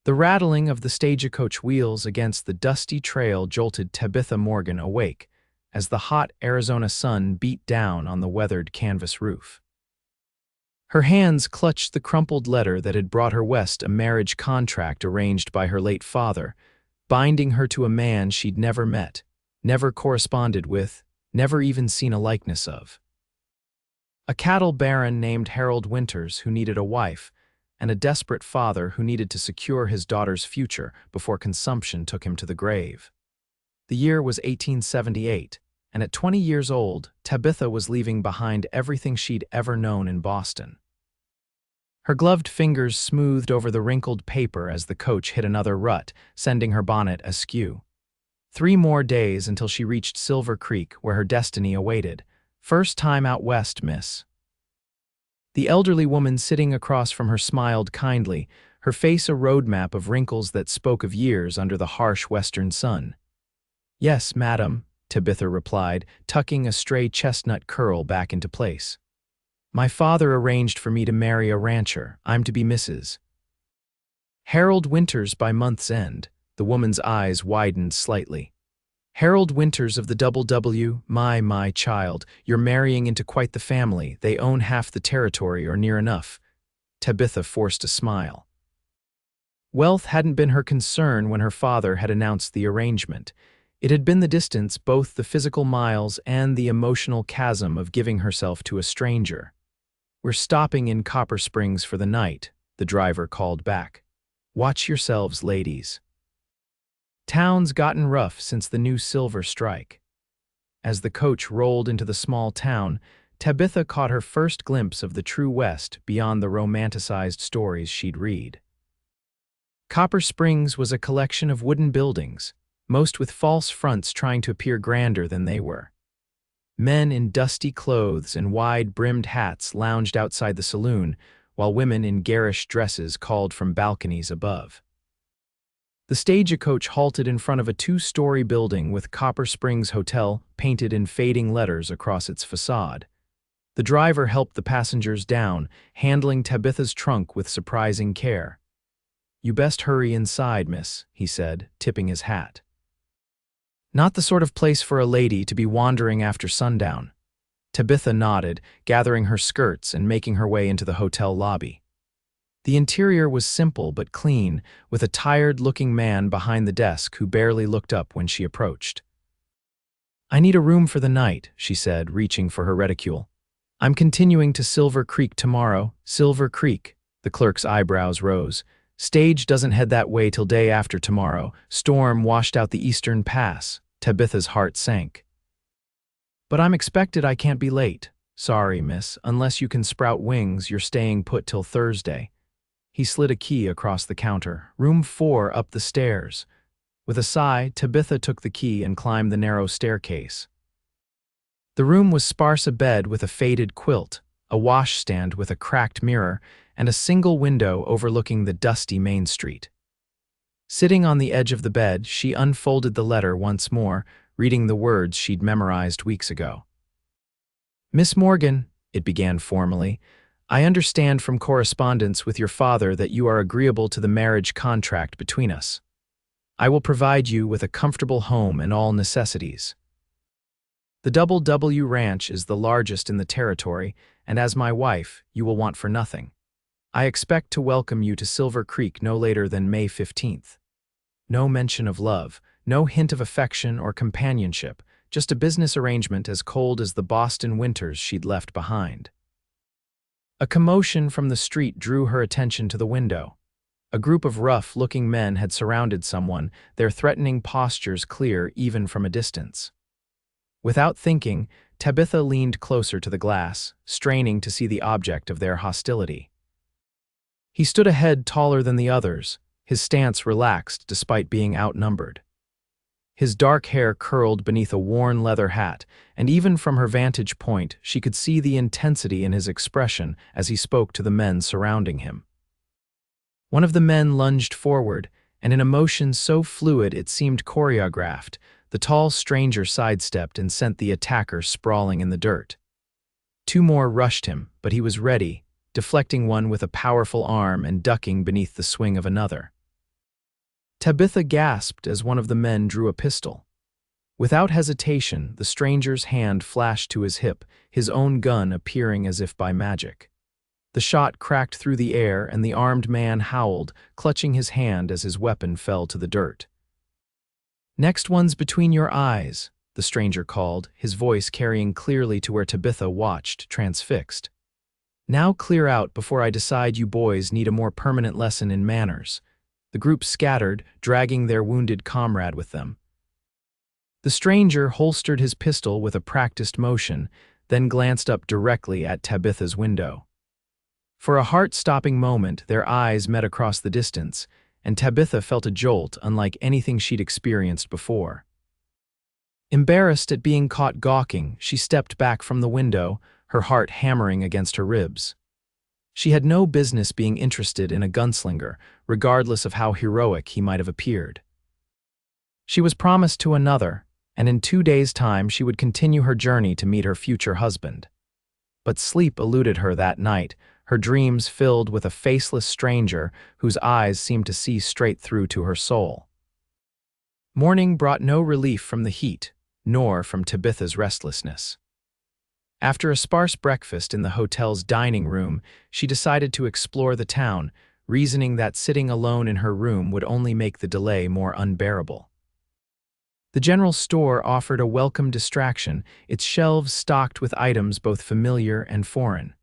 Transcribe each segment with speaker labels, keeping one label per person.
Speaker 1: The rattling of the stagecoach wheels against the dusty trail jolted Tabitha Morgan awake as the hot Arizona sun beat down on the weathered canvas roof. Her hands clutched the crumpled letter that had brought her west a marriage contract arranged by her late father, binding her to a man she'd never met, never corresponded with, never even seen a likeness of. A cattle baron named Harold Winters who needed a wife, and a desperate father who needed to secure his daughter's future before consumption took him to the grave. The year was 1878, and at 20 years old, Tabitha was leaving behind everything she'd ever known in Boston. Her gloved fingers smoothed over the wrinkled paper as the coach hit another rut, sending her bonnet askew. 3 more days until she reached Silver Creek, where her destiny awaited. First time out west, miss. The elderly woman sitting across from her smiled kindly, her face a roadmap of wrinkles that spoke of years under the harsh western sun. Yes, madam, Tabitha replied, tucking a stray chestnut curl back into place. My father arranged for me to marry a rancher. I'm to be Mrs. Harold Winters by month's end. The woman's eyes widened slightly. Harold Winters of the Double W, my child, you're marrying into quite the family. They own half the territory or near enough. Tabitha forced a smile. Wealth hadn't been her concern when her father had announced the arrangement. It had been the distance, both the physical miles and the emotional chasm of giving herself to a stranger. We're stopping in Copper Springs for the night, the driver called back. Watch yourselves, ladies. Town's gotten rough since the new silver strike. As the coach rolled into the small town, Tabitha caught her first glimpse of the true West beyond the romanticized stories she'd read. Copper Springs was a collection of wooden buildings, most with false fronts trying to appear grander than they were. Men in dusty clothes and wide-brimmed hats lounged outside the saloon, while women in garish dresses called from balconies above. The stagecoach halted in front of a 2-story building with Copper Springs Hotel painted in fading letters across its facade. The driver helped the passengers down, handling Tabitha's trunk with surprising care. You best hurry inside, miss, he said, tipping his hat. Not the sort of place for a lady to be wandering after sundown. Tabitha nodded, gathering her skirts and making her way into the hotel lobby. The interior was simple but clean, with a tired-looking man behind the desk who barely looked up when she approached. I need a room for the night, she said, reaching for her reticule. I'm continuing to Silver Creek tomorrow. Silver Creek, the clerk's eyebrows rose. Stage doesn't head that way till day after tomorrow. Storm washed out the eastern pass. Tabitha's heart sank. But I'm expected I can't be late. Sorry, miss, unless you can sprout wings, you're staying put till Thursday. He slid a key across the counter. Room 4 up the stairs. With a sigh, Tabitha took the key and climbed the narrow staircase. The room was sparse, a bed with a faded quilt, a washstand with a cracked mirror, and a single window overlooking the dusty Main Street. Sitting on the edge of the bed, she unfolded the letter once more, reading the words she'd memorized weeks ago. Miss Morgan, it began formally, I understand from correspondence with your father that you are agreeable to the marriage contract between us. I will provide you with a comfortable home and all necessities. The Double W Ranch is the largest in the territory, and as my wife, you will want for nothing. I expect to welcome you to Silver Creek no later than May 15th. No mention of love, no hint of affection or companionship, just a business arrangement as cold as the Boston winters she'd left behind. A commotion from the street drew her attention to the window. A group of rough-looking men had surrounded someone, their threatening postures clear even from a distance. Without thinking, Tabitha leaned closer to the glass, straining to see the object of their hostility. He stood a head taller than the others, his stance relaxed despite being outnumbered. His dark hair curled beneath a worn leather hat, and even from her vantage point, she could see the intensity in his expression as he spoke to the men surrounding him. One of the men lunged forward, and in a motion so fluid it seemed choreographed, the tall stranger sidestepped and sent the attacker sprawling in the dirt. 2 more rushed him, but he was ready, deflecting one with a powerful arm and ducking beneath the swing of another. Tabitha gasped as one of the men drew a pistol. Without hesitation, the stranger's hand flashed to his hip, his own gun appearing as if by magic. The shot cracked through the air and the armed man howled, clutching his hand as his weapon fell to the dirt. "Next one's between your eyes," the stranger called, his voice carrying clearly to where Tabitha watched, transfixed. "Now clear out before I decide you boys need a more permanent lesson in manners." The group scattered, dragging their wounded comrade with them. The stranger holstered his pistol with a practiced motion, then glanced up directly at Tabitha's window. For a heart-stopping moment, their eyes met across the distance, and Tabitha felt a jolt unlike anything she'd experienced before. Embarrassed at being caught gawking, she stepped back from the window, her heart hammering against her ribs. She had no business being interested in a gunslinger, regardless of how heroic he might have appeared. She was promised to another, and in 2 days' time she would continue her journey to meet her future husband. But sleep eluded her that night, her dreams filled with a faceless stranger whose eyes seemed to see straight through to her soul. Morning brought no relief from the heat, nor from Tabitha's restlessness. After a sparse breakfast in the hotel's dining room, she decided to explore the town, reasoning that sitting alone in her room would only make the delay more unbearable. The general store offered a welcome distraction, its shelves stocked with items both familiar and foreign.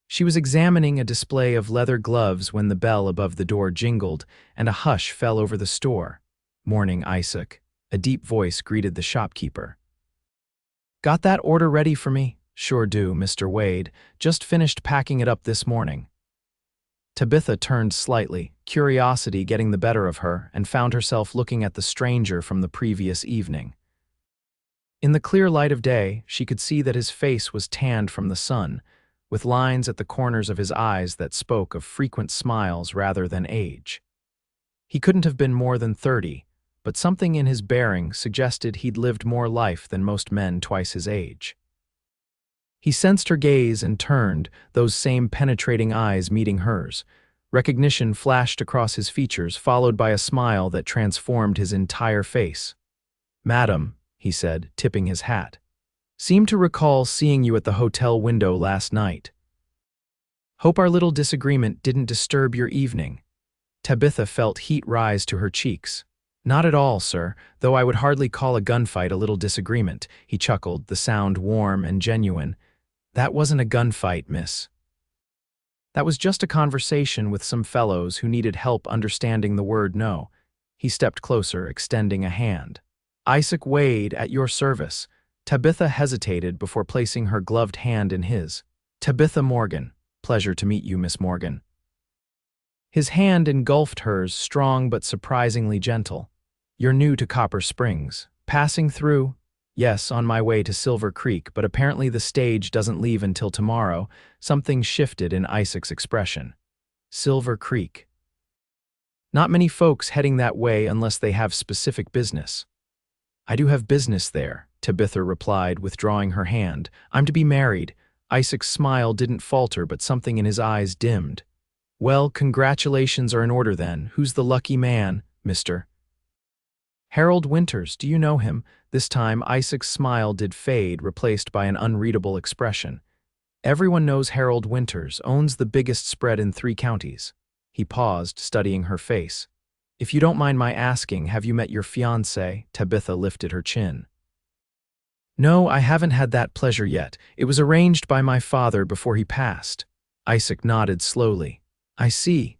Speaker 1: She was examining a display of leather gloves when the bell above the door jingled, and a hush fell over the store. "Morning, Isaac," a deep voice greeted the shopkeeper. "Got that order ready for me?" "Sure do, Mr. Wade. Just finished packing it up this morning." Tabitha turned slightly, curiosity getting the better of her, and found herself looking at the stranger from the previous evening. In the clear light of day, she could see that his face was tanned from the sun, with lines at the corners of his eyes that spoke of frequent smiles rather than age. He couldn't have been more than 30, but something in his bearing suggested he'd lived more life than most men twice his age. He sensed her gaze and turned, those same penetrating eyes meeting hers. Recognition flashed across his features, followed by a smile that transformed his entire face. "Madam," he said, tipping his hat. "Seem to recall seeing you at the hotel window last night. Hope our little disagreement didn't disturb your evening." Tabitha felt heat rise to her cheeks. "Not at all, sir, though I would hardly call a gunfight a little disagreement," he chuckled, the sound warm and genuine. "That wasn't a gunfight, miss. That was just a conversation with some fellows who needed help understanding the word no." He stepped closer, extending a hand. "Isaac Wade, at your service." Tabitha hesitated before placing her gloved hand in his. "Tabitha Morgan. Pleasure to meet you, Miss Morgan." His hand engulfed hers, strong but surprisingly gentle. "You're new to Copper Springs. Passing through?" "Yes, on my way to Silver Creek, but apparently the stage doesn't leave until tomorrow." Something shifted in Isaac's expression. "Silver Creek. Not many folks heading that way unless they have specific business." "I do have business there," Tabitha replied, withdrawing her hand. "I'm to be married." Isaac's smile didn't falter, but something in his eyes dimmed. "Well, congratulations are in order then. Who's the lucky man, Mr. Harold Winters? Do you know him?" This time, Isaac's smile did fade, replaced by an unreadable expression. "Everyone knows Harold Winters, owns the biggest spread in 3 counties. He paused, studying her face. "If you don't mind my asking, have you met your fiancé?" Tabitha lifted her chin. "No, I haven't had that pleasure yet. It was arranged by my father before he passed." Isaac nodded slowly. "I see."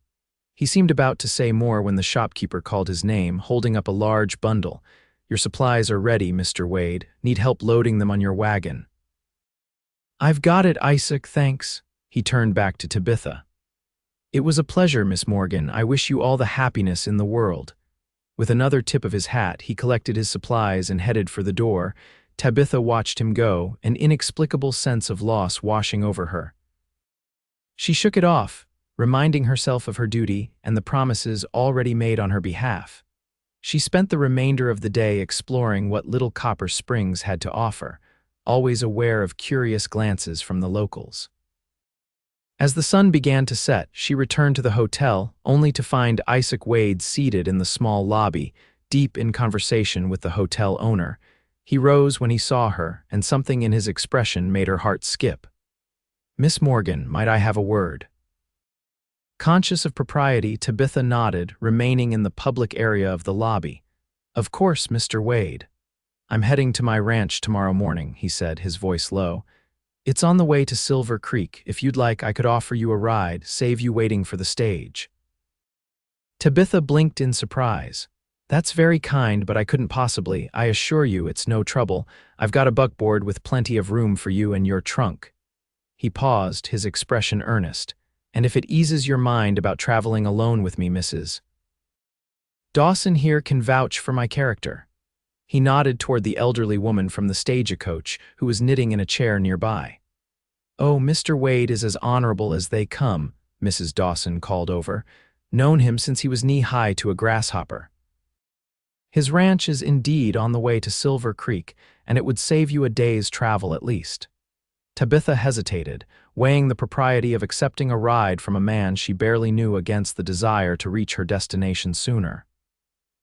Speaker 1: He seemed about to say more when the shopkeeper called his name, holding up a large bundle. "Your supplies are ready, Mr. Wade. Need help loading them on your wagon." "I've got it, Isaac, thanks." He turned back to Tabitha. "It was a pleasure, Miss Morgan. I wish you all the happiness in the world." With another tip of his hat, he collected his supplies and headed for the door. Tabitha watched him go, an inexplicable sense of loss washing over her. She shook it off, reminding herself of her duty and the promises already made on her behalf. She spent the remainder of the day exploring what little Copper Springs had to offer, always aware of curious glances from the locals. As the sun began to set, she returned to the hotel, only to find Isaac Wade seated in the small lobby, deep in conversation with the hotel owner. He rose when he saw her, and something in his expression made her heart skip. "Miss Morgan, might I have a word?" Conscious of propriety, Tabitha nodded, remaining in the public area of the lobby. "Of course, Mr. Wade. I'm heading to my ranch tomorrow morning," he said, his voice low. "It's on the way to Silver Creek. If you'd like, I could offer you a ride, save you waiting for the stage." Tabitha blinked in surprise. "That's very kind, but I couldn't possibly. I assure you it's no trouble. I've got a buckboard with plenty of room for you and your trunk." He paused, his expression earnest. "And if it eases your mind about traveling alone with me, Mrs. Dawson here can vouch for my character." He nodded toward the elderly woman from the stagecoach who was knitting in a chair nearby. "Oh, Mr. Wade is as honorable as they come," Mrs. Dawson called over. "Known him since he was knee-high to a grasshopper. His ranch is indeed on the way to Silver Creek, and it would save you a day's travel at least." Tabitha hesitated, weighing the propriety of accepting a ride from a man she barely knew against the desire to reach her destination sooner.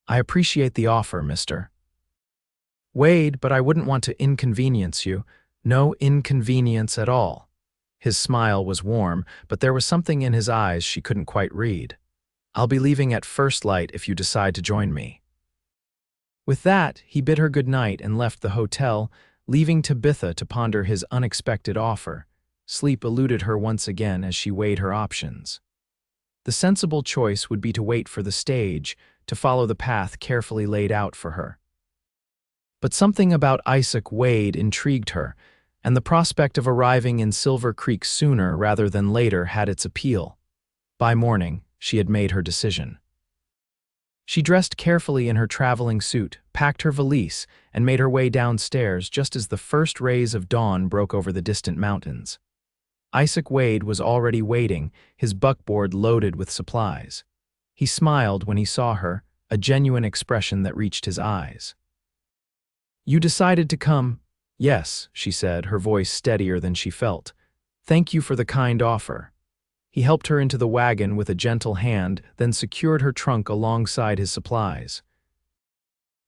Speaker 1: "I appreciate the offer, Mr. Wade, but I wouldn't want to inconvenience you." "No inconvenience at all." His smile was warm, but there was something in his eyes she couldn't quite read. "I'll be leaving at first light if you decide to join me." With that, he bid her good night and left the hotel, leaving Tabitha to ponder his unexpected offer. Sleep eluded her once again as she weighed her options. The sensible choice would be to wait for the stage, to follow the path carefully laid out for her. But something about Isaac Wade intrigued her, and the prospect of arriving in Silver Creek sooner rather than later had its appeal. By morning, she had made her decision. She dressed carefully in her traveling suit, packed her valise, and made her way downstairs just as the first rays of dawn broke over the distant mountains. Isaac Wade was already waiting, his buckboard loaded with supplies. He smiled when he saw her, a genuine expression that reached his eyes. "You decided to come?" "Yes," she said, her voice steadier than she felt. "Thank you for the kind offer." He helped her into the wagon with a gentle hand, then secured her trunk alongside his supplies.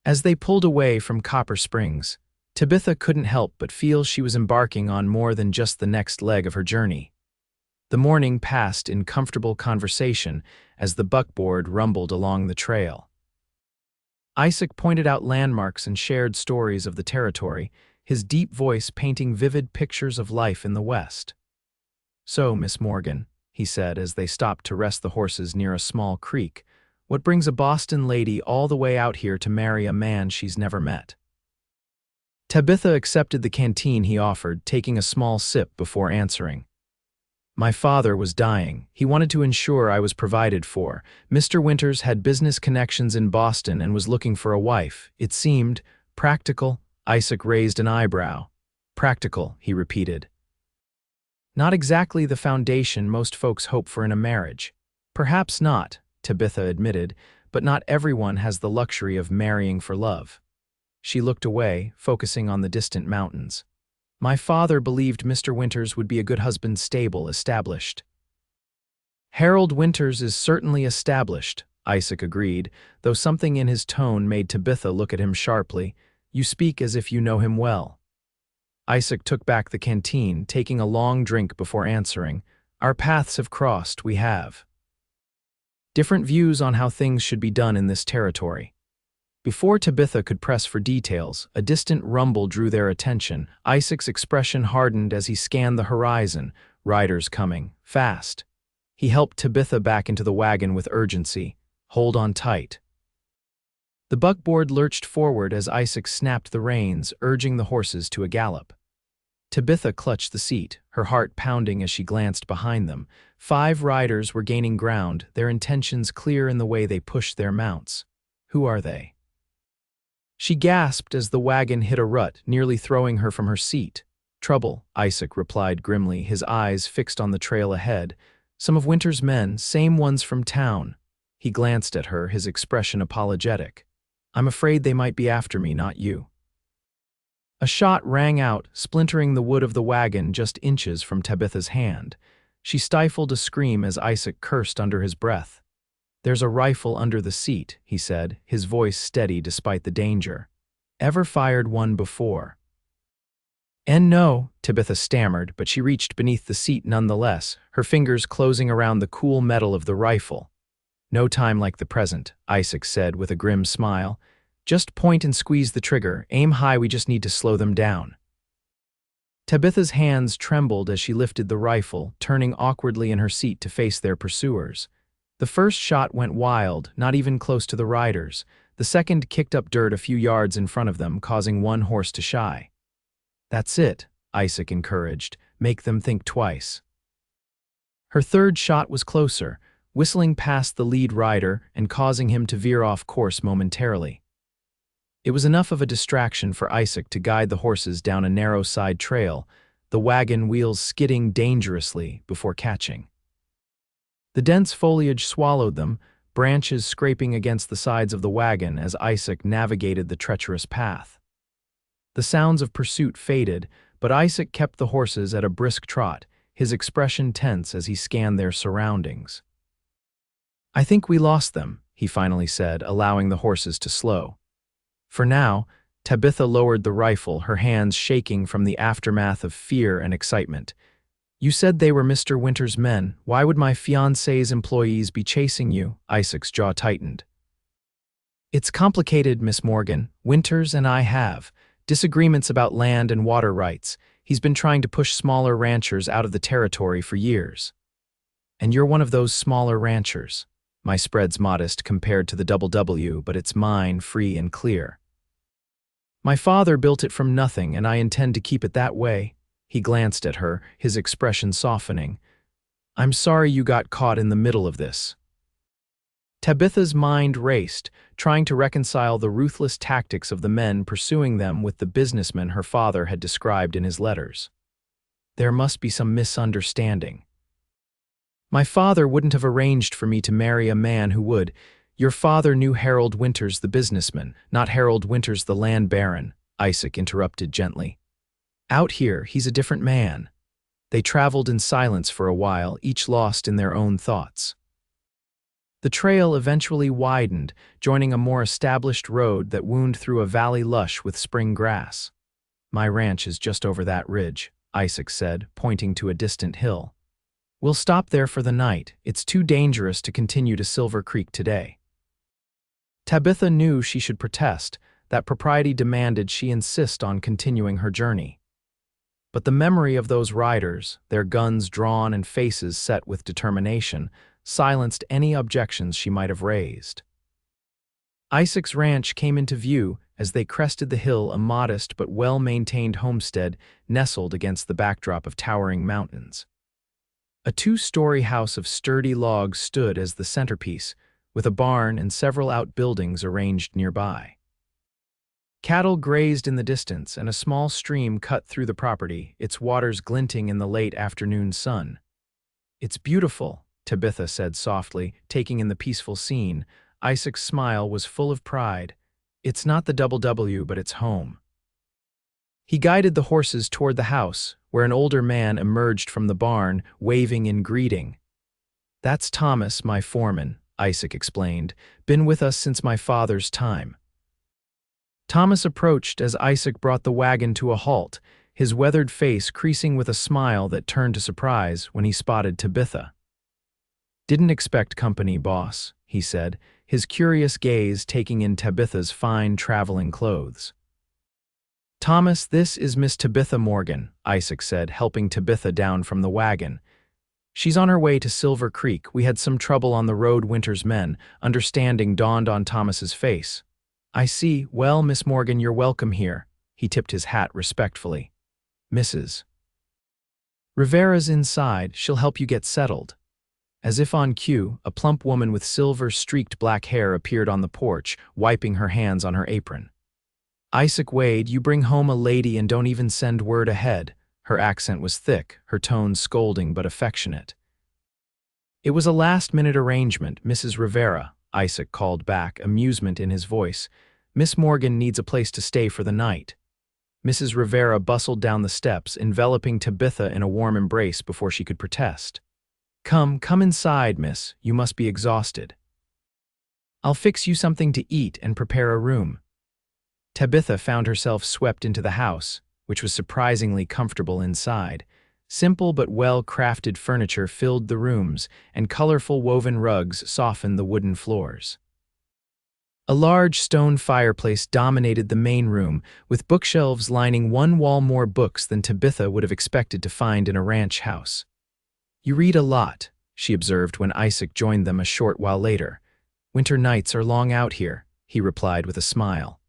Speaker 1: As they pulled away from Copper Springs, Tabitha couldn't help but feel she was embarking on more than just the next leg of her journey. The morning passed in comfortable conversation as the buckboard rumbled along the trail. Isaac pointed out landmarks and shared stories of the territory, his deep voice painting vivid pictures of life in the West. "So, Miss Morgan," he said as they stopped to rest the horses near a small creek, "what brings a Boston lady all the way out here to marry a man she's never met?" Tabitha accepted the canteen he offered, taking a small sip before answering. "My father was dying. He wanted to ensure I was provided for. Mr. Winters had business connections in Boston and was looking for a wife. It seemed practical." Isaac raised an eyebrow. "Practical," he repeated. "Not exactly the foundation most folks hope for in a marriage." "Perhaps not," Tabitha admitted, "but not everyone has the luxury of marrying for love." She looked away, focusing on the distant mountains. "My father believed Mr. Winters would be a good husband, stable, established." "Harold Winters is certainly established," Isaac agreed, though something in his tone made Tabitha look at him sharply. "You speak as if you know him well." Isaac took back the canteen, taking a long drink before answering. "Our paths have crossed, we have. Different views on how things should be done in this territory." Before Tabitha could press for details, a distant rumble drew their attention. Isaac's expression hardened as he scanned the horizon. Riders coming, fast. He helped Tabitha back into the wagon with urgency. "Hold on tight." The buckboard lurched forward as Isaac snapped the reins, urging the horses to a gallop. Tabitha clutched the seat, her heart pounding as she glanced behind them. 5 riders were gaining ground, their intentions clear in the way they pushed their mounts. "Who are they?" She gasped as the wagon hit a rut, nearly throwing her from her seat. "Trouble," Isaac replied grimly, his eyes fixed on the trail ahead. "Some of Winter's men, same ones from town." He glanced at her, his expression apologetic. "I'm afraid they might be after me, not you." A shot rang out, splintering the wood of the wagon just inches from Tabitha's hand. She stifled a scream as Isaac cursed under his breath. "There's a rifle under the seat," he said, his voice steady despite the danger. "Ever fired one before?" "And no," Tabitha stammered, but she reached beneath the seat nonetheless, her fingers closing around the cool metal of the rifle. "No time like the present," Isaac said with a grim smile. "Just point and squeeze the trigger. Aim high, we just need to slow them down." Tabitha's hands trembled as she lifted the rifle, turning awkwardly in her seat to face their pursuers. The first shot went wild, not even close to the riders. The second kicked up dirt a few yards in front of them, causing one horse to shy. "That's it," Isaac encouraged. "Make them think twice." Her third shot was closer, whistling past the lead rider and causing him to veer off course momentarily. It was enough of a distraction for Isaac to guide the horses down a narrow side trail, the wagon wheels skidding dangerously before catching. The dense foliage swallowed them, branches scraping against the sides of the wagon as Isaac navigated the treacherous path. The sounds of pursuit faded, but Isaac kept the horses at a brisk trot, his expression tense as he scanned their surroundings. "I think we lost them," he finally said, allowing the horses to slow. For now, Tabitha lowered the rifle, her hands shaking from the aftermath of fear and excitement. "You said they were Mr. Winters' men. Why would my fiancé's employees be chasing you?" Isaac's jaw tightened. "It's complicated, Miss Morgan. Winters and I have disagreements about land and water rights. He's been trying to push smaller ranchers out of the territory for years. And you're one of those smaller ranchers. My spread's modest compared to the Double W, but it's mine, free and clear. My father built it from nothing, and I intend to keep it that way." He glanced at her, his expression softening. "I'm sorry you got caught in the middle of this." Tabitha's mind raced, trying to reconcile the ruthless tactics of the men pursuing them with the businessmen her father had described in his letters. There must be some misunderstanding. "My father wouldn't have arranged for me to marry a man who would. Your father knew Harold Winters the businessman, not Harold Winters the land baron," Isaac interrupted gently. "Out here, he's a different man." They traveled in silence for a while, each lost in their own thoughts. The trail eventually widened, joining a more established road that wound through a valley lush with spring grass. "My ranch is just over that ridge," Isaac said, pointing to a distant hill. "We'll stop there for the night. It's too dangerous to continue to Silver Creek today." Tabitha knew she should protest, that propriety demanded she insist on continuing her journey. But the memory of those riders, their guns drawn and faces set with determination, silenced any objections she might have raised. Isaac's ranch came into view as they crested the hill, a modest but well-maintained homestead nestled against the backdrop of towering mountains. A two-story house of sturdy logs stood as the centerpiece, with a barn and several outbuildings arranged nearby. Cattle grazed in the distance, and a small stream cut through the property, its waters glinting in the late afternoon sun. "It's beautiful," Tabitha said softly, taking in the peaceful scene. Isaac's smile was full of pride. "It's not the Double W, but it's home." He guided the horses toward the house, where an older man emerged from the barn, waving in greeting. "That's Thomas, my foreman," Isaac explained. "Been with us since my father's time." Thomas approached as Isaac brought the wagon to a halt, his weathered face creasing with a smile that turned to surprise when he spotted Tabitha. "Didn't expect company, boss," he said, his curious gaze taking in Tabitha's fine traveling clothes. "Thomas, this is Miss Tabitha Morgan," Isaac said, helping Tabitha down from the wagon. "She's on her way to Silver Creek. We had some trouble on the road, Winters' men." Understanding dawned on Thomas's face. "I see. Well, Miss Morgan, you're welcome here." He tipped his hat respectfully. "Mrs. Rivera's inside. She'll help you get settled." As if on cue, a plump woman with silver-streaked black hair appeared on the porch, wiping her hands on her apron. "Isaac Wade, you bring home a lady and don't even send word ahead." Her accent was thick, her tone scolding but affectionate. "It was a last-minute arrangement, Mrs. Rivera," Isaac called back, amusement in his voice. "Miss Morgan needs a place to stay for the night." Mrs. Rivera bustled down the steps, enveloping Tabitha in a warm embrace before she could protest. Come inside, miss. You must be exhausted. I'll fix you something to eat and prepare a room. Tabitha found herself swept into the house, which was surprisingly comfortable inside. Simple but well-crafted furniture filled the rooms, and colorful woven rugs softened the wooden floors. A large stone fireplace dominated the main room, with bookshelves lining one wall more books than Tabitha would have expected to find in a ranch house. You read a lot, she observed when Isaac joined them a short while later. Winter nights are long out here, he replied with a smile.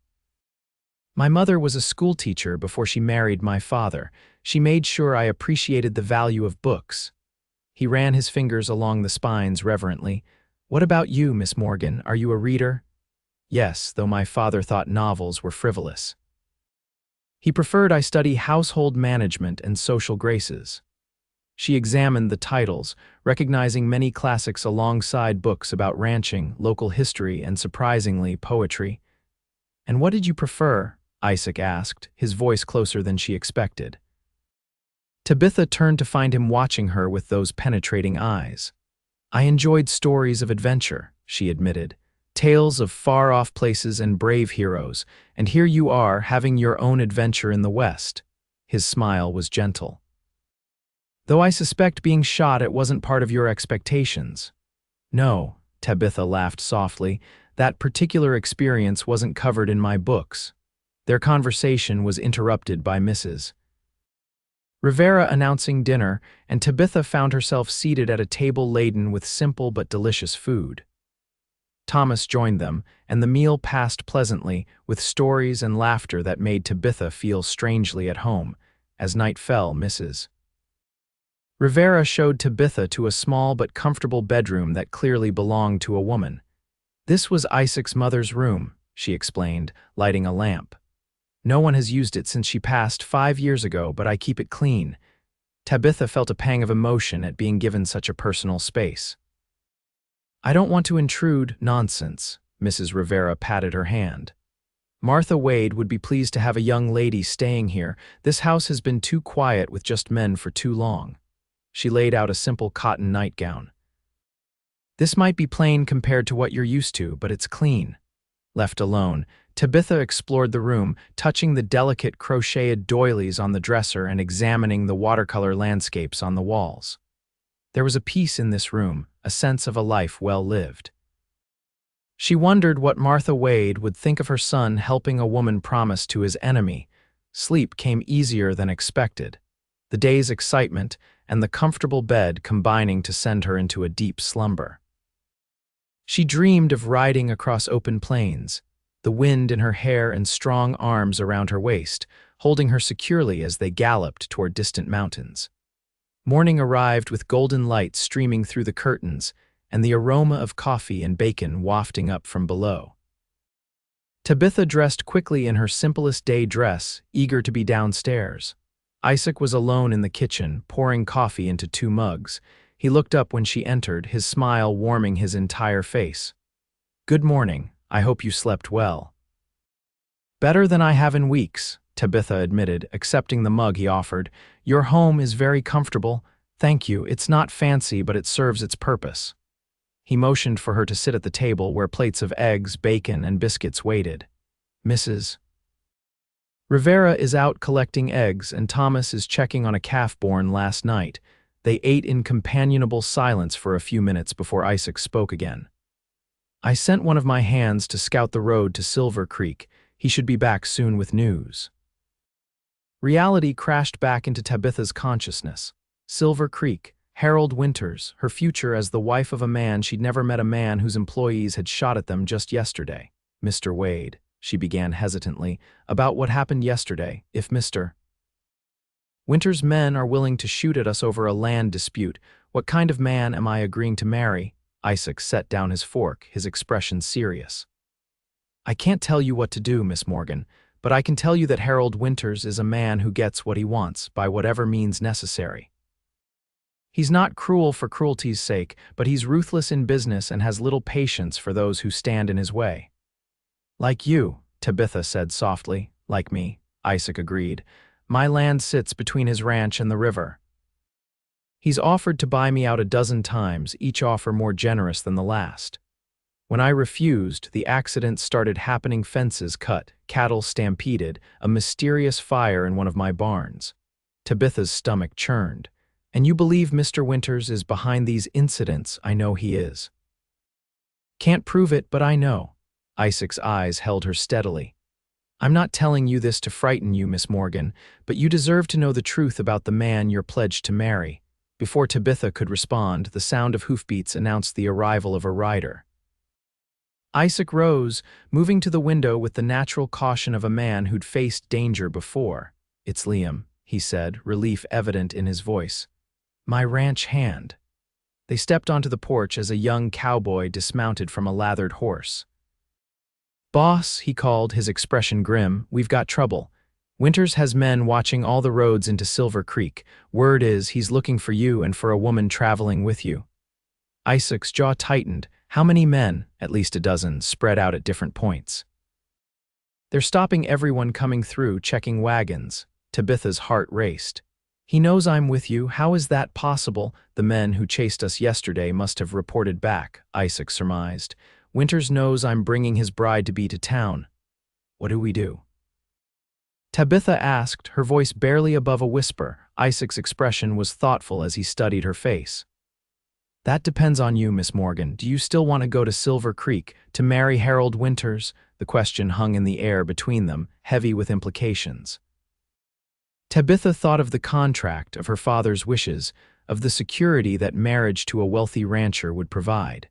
Speaker 1: My mother was a schoolteacher before she married my father. She made sure I appreciated the value of books. He ran his fingers along the spines reverently. What about you, Miss Morgan? Are you a reader? Yes, though my father thought novels were frivolous. He preferred I study household management and social graces. She examined the titles, recognizing many classics alongside books about ranching, local history, and surprisingly, poetry. And what did you prefer? Isaac asked, his voice closer than she expected. Tabitha turned to find him watching her with those penetrating eyes. I enjoyed stories of adventure, she admitted. Tales of far-off places and brave heroes, and here you are having your own adventure in the West. His smile was gentle. Though I suspect being shot it wasn't part of your expectations. No, Tabitha laughed softly, that particular experience wasn't covered in my books. Their conversation was interrupted by Mrs. Rivera announcing dinner, and Tabitha found herself seated at a table laden with simple but delicious food. Thomas joined them, and the meal passed pleasantly, with stories and laughter that made Tabitha feel strangely at home. As night fell, Mrs. Rivera showed Tabitha to a small but comfortable bedroom that clearly belonged to a woman. This was Isaac's mother's room, she explained, lighting a lamp. No one has used it since she passed 5 years ago, but I keep it clean. Tabitha felt a pang of emotion at being given such a personal space. I don't want to intrude. Nonsense, Mrs. Rivera patted her hand. Martha Wade would be pleased to have a young lady staying here. This house has been too quiet with just men for too long. She laid out a simple cotton nightgown. This might be plain compared to what you're used to, but it's clean. Left alone, Tabitha explored the room, touching the delicate crocheted doilies on the dresser and examining the watercolor landscapes on the walls. There was a peace in this room, a sense of a life well lived. She wondered what Martha Wade would think of her son helping a woman promised to his enemy. Sleep came easier than expected, the day's excitement and the comfortable bed combining to send her into a deep slumber. She dreamed of riding across open plains, the wind in her hair and strong arms around her waist, holding her securely as they galloped toward distant mountains. Morning arrived with golden light streaming through the curtains and the aroma of coffee and bacon wafting up from below. Tabitha dressed quickly in her simplest day dress, eager to be downstairs. Isaac was alone in the kitchen, pouring coffee into 2 mugs. He looked up when she entered, his smile warming his entire face. Good morning. I hope you slept well. Better than I have in weeks, Tabitha admitted, accepting the mug he offered. Your home is very comfortable. Thank you. It's not fancy, but it serves its purpose. He motioned for her to sit at the table where plates of eggs, bacon, and biscuits waited. Mrs. Rivera is out collecting eggs, and Thomas is checking on a calf born last night. They ate in companionable silence for a few minutes before Isaac spoke again. I sent one of my hands to scout the road to Silver Creek. He should be back soon with news. Reality crashed back into Tabitha's consciousness. Silver Creek, Harold Winters, her future as the wife of a man she'd never met, a man whose employees had shot at them just yesterday. Mr. Wade, she began hesitantly, about what happened yesterday. If Mr. Winters' men are willing to shoot at us over a land dispute, what kind of man am I agreeing to marry? Isaac set down his fork, his expression serious. I can't tell you what to do, Miss Morgan, but I can tell you that Harold Winters is a man who gets what he wants, by whatever means necessary. He's not cruel for cruelty's sake, but he's ruthless in business and has little patience for those who stand in his way. Like you, Tabitha said softly. Like me, Isaac agreed. My land sits between his ranch and the river. He's offered to buy me out a dozen times, each offer more generous than the last. When I refused, the accidents started happening: fences cut, cattle stampeded, a mysterious fire in one of my barns. Tabitha's stomach churned. And you believe Mr. Winters is behind these incidents? I know he is. Can't prove it, but I know. Isaac's eyes held her steadily. I'm not telling you this to frighten you, Miss Morgan, but you deserve to know the truth about the man you're pledged to marry. Before Tabitha could respond, the sound of hoofbeats announced the arrival of a rider. Isaac rose, moving to the window with the natural caution of a man who'd faced danger before. It's Liam, he said, relief evident in his voice. My ranch hand. They stepped onto the porch as a young cowboy dismounted from a lathered horse. Boss, he called, his expression grim, we've got trouble. Winters has men watching all the roads into Silver Creek. Word is he's looking for you and for a woman traveling with you. Isaac's jaw tightened. How many men? At least a dozen, spread out at different points. They're stopping everyone coming through, checking wagons. Tabitha's heart raced. He knows I'm with you. How is that possible? The men who chased us yesterday must have reported back, Isaac surmised. Winters knows I'm bringing his bride-to-be to town. What do we do? Tabitha asked, her voice barely above a whisper. Isaac's expression was thoughtful as he studied her face. That depends on you, Miss Morgan. Do you still want to go to Silver Creek, to marry Harold Winters? The question hung in the air between them, heavy with implications. Tabitha thought of the contract, of her father's wishes, of the security that marriage to a wealthy rancher would provide.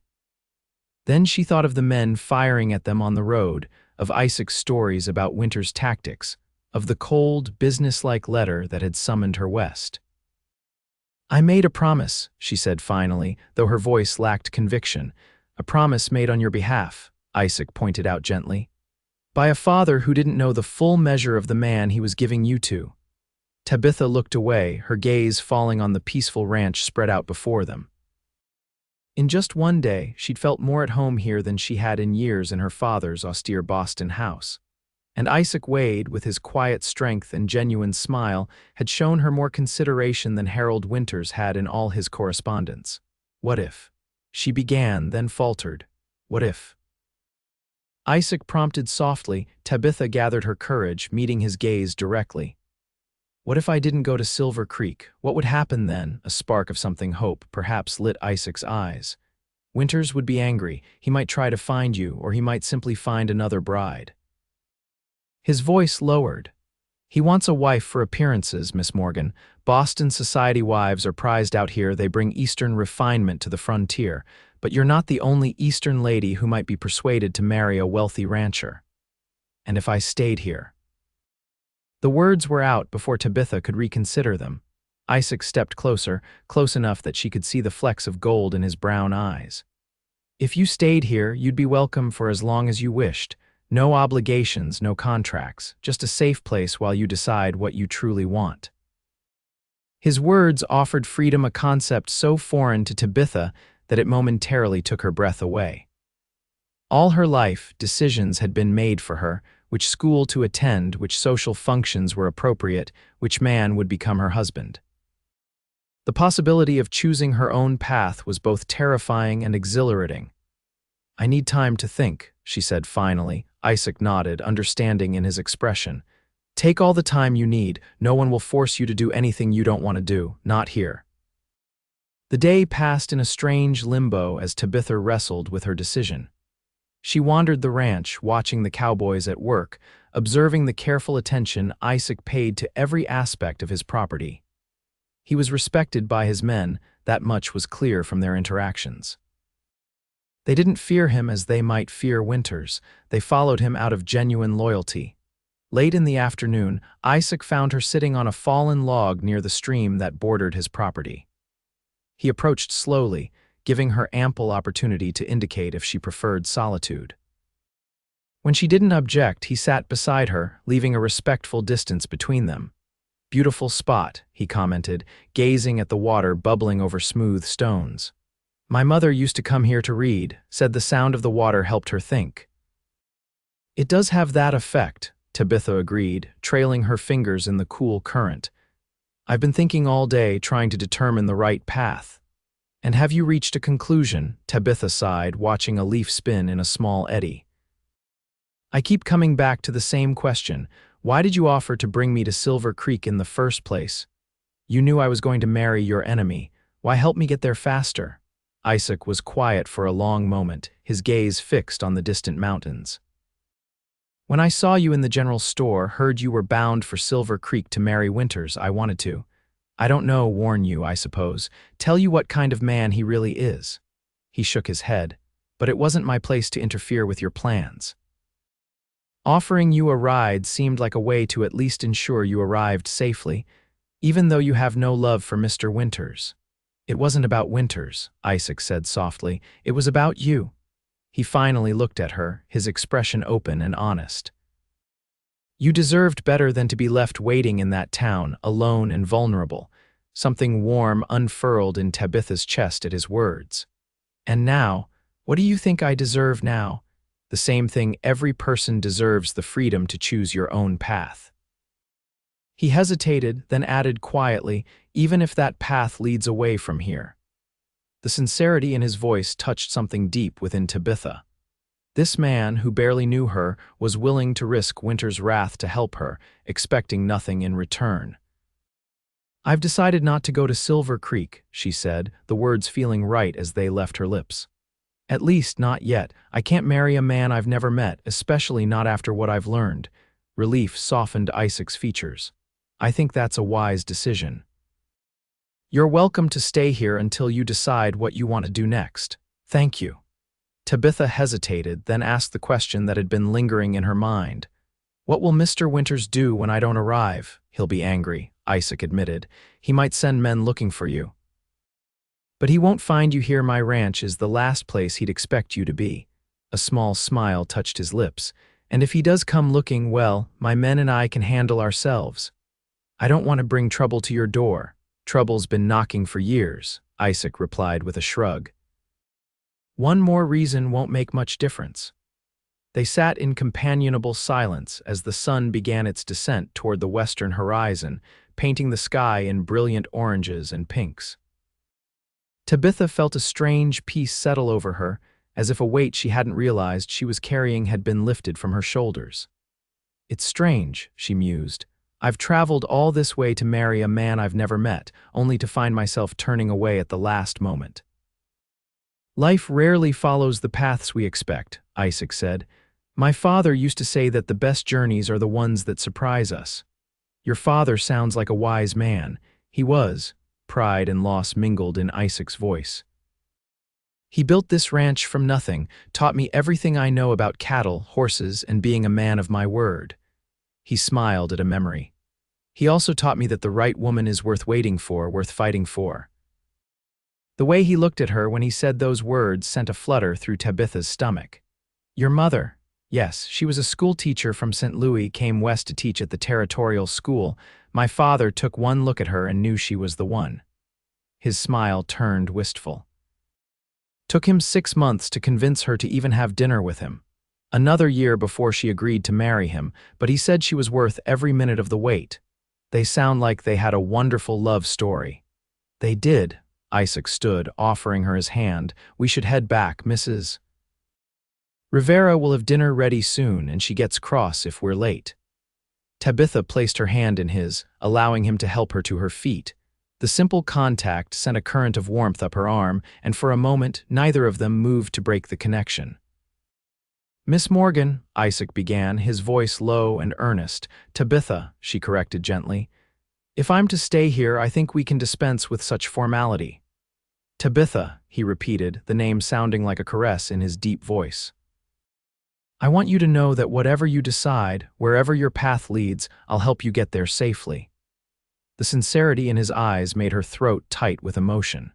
Speaker 1: Then she thought of the men firing at them on the road, of Isaac's stories about Winters' tactics, of the cold, businesslike letter that had summoned her west. I made a promise, she said finally, though her voice lacked conviction. A promise made on your behalf, Isaac pointed out gently. By a father who didn't know the full measure of the man he was giving you to. Tabitha looked away, her gaze falling on the peaceful ranch spread out before them. In just one day, she'd felt more at home here than she had in years in her father's austere Boston house. And Isaac Wade, with his quiet strength and genuine smile, had shown her more consideration than Harold Winters had in all his correspondence. What if? She began, then faltered. What if? Isaac prompted softly. Tabitha gathered her courage, meeting his gaze directly. What if I didn't go to Silver Creek? What would happen then? A spark of something hope perhaps lit Isaac's eyes. Winters would be angry. He might try to find you, or he might simply find another bride. His voice lowered. He wants a wife for appearances, Miss Morgan. Boston society wives are prized out here. They bring Eastern refinement to the frontier. But you're not the only Eastern lady who might be persuaded to marry a wealthy rancher. And if I stayed here? The words were out before Tabitha could reconsider them. Isaac stepped closer, close enough that she could see the flecks of gold in his brown eyes. If you stayed here, you'd be welcome for as long as you wished. No obligations, no contracts, just a safe place while you decide what you truly want. His words offered freedom, a concept so foreign to Tabitha that it momentarily took her breath away. All her life, decisions had been made for her, which school to attend, which social functions were appropriate, which man would become her husband. The possibility of choosing her own path was both terrifying and exhilarating. I need time to think, she said finally. Isaac nodded, understanding in his expression. Take all the time you need. No one will force you to do anything you don't want to do, not here. The day passed in a strange limbo as Tabitha wrestled with her decision. She wandered the ranch, watching the cowboys at work, observing the careful attention Isaac paid to every aspect of his property. He was respected by his men, that much was clear from their interactions. They didn't fear him as they might fear Winters. They followed him out of genuine loyalty. Late in the afternoon, Isaac found her sitting on a fallen log near the stream that bordered his property. He approached slowly, giving her ample opportunity to indicate if she preferred solitude. When she didn't object, he sat beside her, leaving a respectful distance between them. Beautiful spot, he commented, gazing at the water bubbling over smooth stones. My mother used to come here to read, said the sound of the water helped her think. It does have that effect, Tabitha agreed, trailing her fingers in the cool current. I've been thinking all day, trying to determine the right path. And have you reached a conclusion? Tabitha sighed, watching a leaf spin in a small eddy. I keep coming back to the same question. Why did you offer to bring me to Silver Creek in the first place? You knew I was going to marry your enemy. Why help me get there faster? Isaac was quiet for a long moment, his gaze fixed on the distant mountains. When I saw you in the general store, heard you were bound for Silver Creek to marry Winters, I wanted to. I don't know, warn you, I suppose, tell you what kind of man he really is. He shook his head, but it wasn't my place to interfere with your plans. Offering you a ride seemed like a way to at least ensure you arrived safely, even though you have no love for Mr. Winters. It wasn't about Winters, Isaac said softly. It was about you. He finally looked at her, his expression open and honest. You deserved better than to be left waiting in that town, alone and vulnerable. Something warm unfurled in Tabitha's chest at his words. And now, what do you think I deserve now? The same thing every person deserves, the freedom to choose your own path. He hesitated, then added quietly, even if that path leads away from here. The sincerity in his voice touched something deep within Tabitha. This man, who barely knew her, was willing to risk Winter's wrath to help her, expecting nothing in return. I've decided not to go to Silver Creek, she said, the words feeling right as they left her lips. At least not yet. I can't marry a man I've never met, especially not after what I've learned. Relief softened Isaac's features. I think that's a wise decision. You're welcome to stay here until you decide what you want to do next. Thank you. Tabitha hesitated, then asked the question that had been lingering in her mind. What will Mr. Winters do when I don't arrive? He'll be angry, Isaac admitted. He might send men looking for you. But he won't find you here. My ranch is the last place he'd expect you to be. A small smile touched his lips. And if he does come looking, well, my men and I can handle ourselves. I don't want to bring trouble to your door. Trouble's been knocking for years, Isaac replied with a shrug. One more reason won't make much difference. They sat in companionable silence as the sun began its descent toward the western horizon, painting the sky in brilliant oranges and pinks. Tabitha felt a strange peace settle over her, as if a weight she hadn't realized she was carrying had been lifted from her shoulders. It's strange, she mused. I've traveled all this way to marry a man I've never met, only to find myself turning away at the last moment. Life rarely follows the paths we expect, Isaac said. My father used to say that the best journeys are the ones that surprise us. Your father sounds like a wise man. He was. Pride and loss mingled in Isaac's voice. He built this ranch from nothing, taught me everything I know about cattle, horses, and being a man of my word. He smiled at a memory. He also taught me that the right woman is worth waiting for, worth fighting for. The way he looked at her when he said those words sent a flutter through Tabitha's stomach. Your mother? Yes, she was a school teacher from St. Louis, came west to teach at the territorial school. My father took one look at her and knew she was the one. His smile turned wistful. Took him 6 months to convince her to even have dinner with him. Another year before she agreed to marry him, but he said she was worth every minute of the wait. They sound like they had a wonderful love story. They did. Isaac stood, offering her his hand. We should head back, Mrs. Rivera will have dinner ready soon, and she gets cross if we're late. Tabitha placed her hand in his, allowing him to help her to her feet. The simple contact sent a current of warmth up her arm, and for a moment, neither of them moved to break the connection. Miss Morgan, Isaac began, his voice low and earnest. Tabitha, she corrected gently. If I'm to stay here, I think we can dispense with such formality. Tabitha, he repeated, the name sounding like a caress in his deep voice. I want you to know that whatever you decide, wherever your path leads, I'll help you get there safely. The sincerity in his eyes made her throat tight with emotion.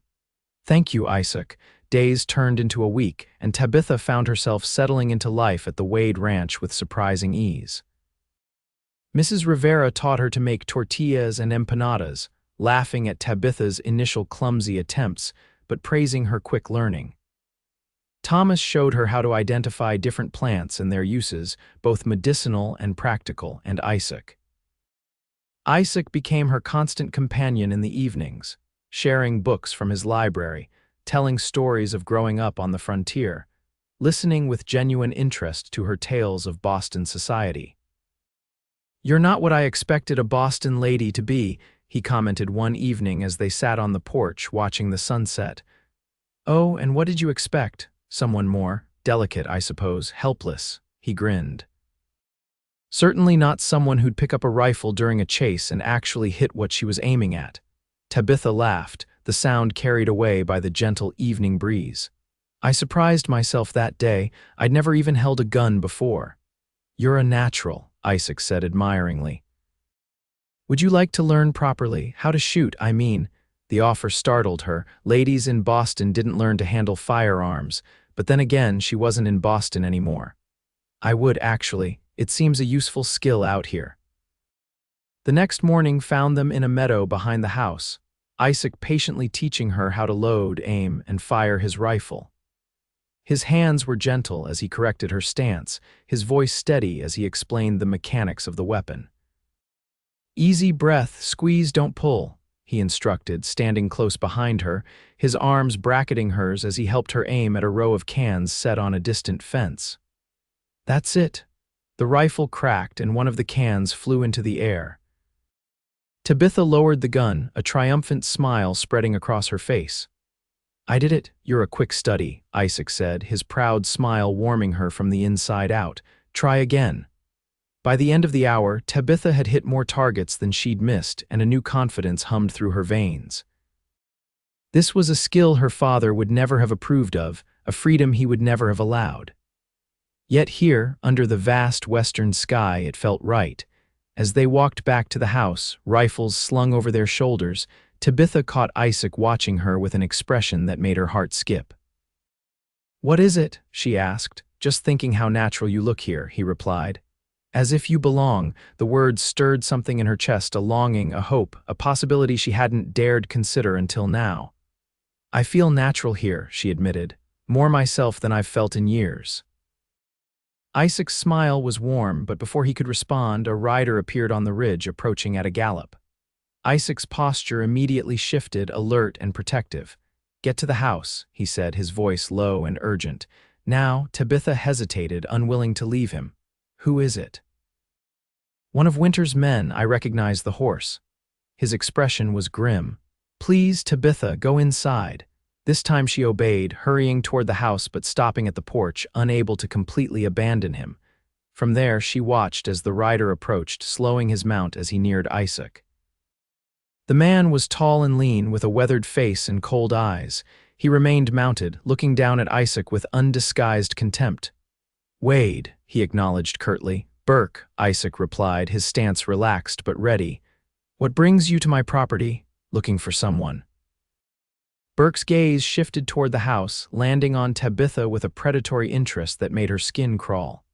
Speaker 1: Thank you, Isaac. Days turned into a week, and Tabitha found herself settling into life at the Wade Ranch with surprising ease. Mrs. Rivera taught her to make tortillas and empanadas, laughing at Tabitha's initial clumsy attempts, but praising her quick learning. Thomas showed her how to identify different plants and their uses, both medicinal and practical, and Isaac. Isaac became her constant companion in the evenings, sharing books from his library, telling stories of growing up on the frontier, listening with genuine interest to her tales of Boston society. "You're not what I expected a Boston lady to be," he commented one evening as they sat on the porch watching the sunset. "Oh, and what did you expect? Someone more delicate, I suppose, helpless," he grinned. "Certainly not someone who'd pick up a rifle during a chase and actually hit what she was aiming at." Tabitha laughed, the sound carried away by the gentle evening breeze. "I surprised myself that day. I'd never even held a gun before." "You're a natural," Isaac said admiringly. "Would you like to learn properly? How to shoot, I mean." The offer startled her. Ladies in Boston didn't learn to handle firearms, but then again, she wasn't in Boston anymore. "I would, actually. It seems a useful skill out here." The next morning found them in a meadow behind the house, Isaac patiently teaching her how to load, aim, and fire his rifle. His hands were gentle as he corrected her stance, his voice steady as he explained the mechanics of the weapon. "Easy breath, squeeze, don't pull," he instructed, standing close behind her, his arms bracketing hers as he helped her aim at a row of cans set on a distant fence. "That's it." The rifle cracked and one of the cans flew into the air. Tabitha lowered the gun, a triumphant smile spreading across her face. "I did it. You're a quick study," Isaac said, his proud smile warming her from the inside out. "Try again." By the end of the hour, Tabitha had hit more targets than she'd missed, and a new confidence hummed through her veins. This was a skill her father would never have approved of, a freedom he would never have allowed. Yet here, under the vast western sky, it felt right. As they walked back to the house, rifles slung over their shoulders, Tabitha caught Isaac watching her with an expression that made her heart skip. "What is it?" she asked. "Just thinking how natural you look here," he replied. "As if you belong." The words stirred something in her chest, a longing, a hope, a possibility she hadn't dared consider until now. "I feel natural here," she admitted, "more myself than I've felt in years." Isaac's smile was warm, but before he could respond, a rider appeared on the ridge, approaching at a gallop. Isaac's posture immediately shifted, alert and protective. "Get to the house," he said, his voice low and urgent. Now, Tabitha hesitated, unwilling to leave him. "Who is it?" "One of Winter's men." I recognized the horse. His expression was grim. "Please, Tabitha, go inside." This time she obeyed, hurrying toward the house but stopping at the porch, unable to completely abandon him. From there, she watched as the rider approached, slowing his mount as he neared Isaac. The man was tall and lean, with a weathered face and cold eyes. He remained mounted, looking down at Isaac with undisguised contempt. "Wade," he acknowledged curtly. "Burke," Isaac replied, his stance relaxed but ready. "What brings you to my property?" "Looking for someone." Burke's gaze shifted toward the house, landing on Tabitha with a predatory interest that made her skin crawl.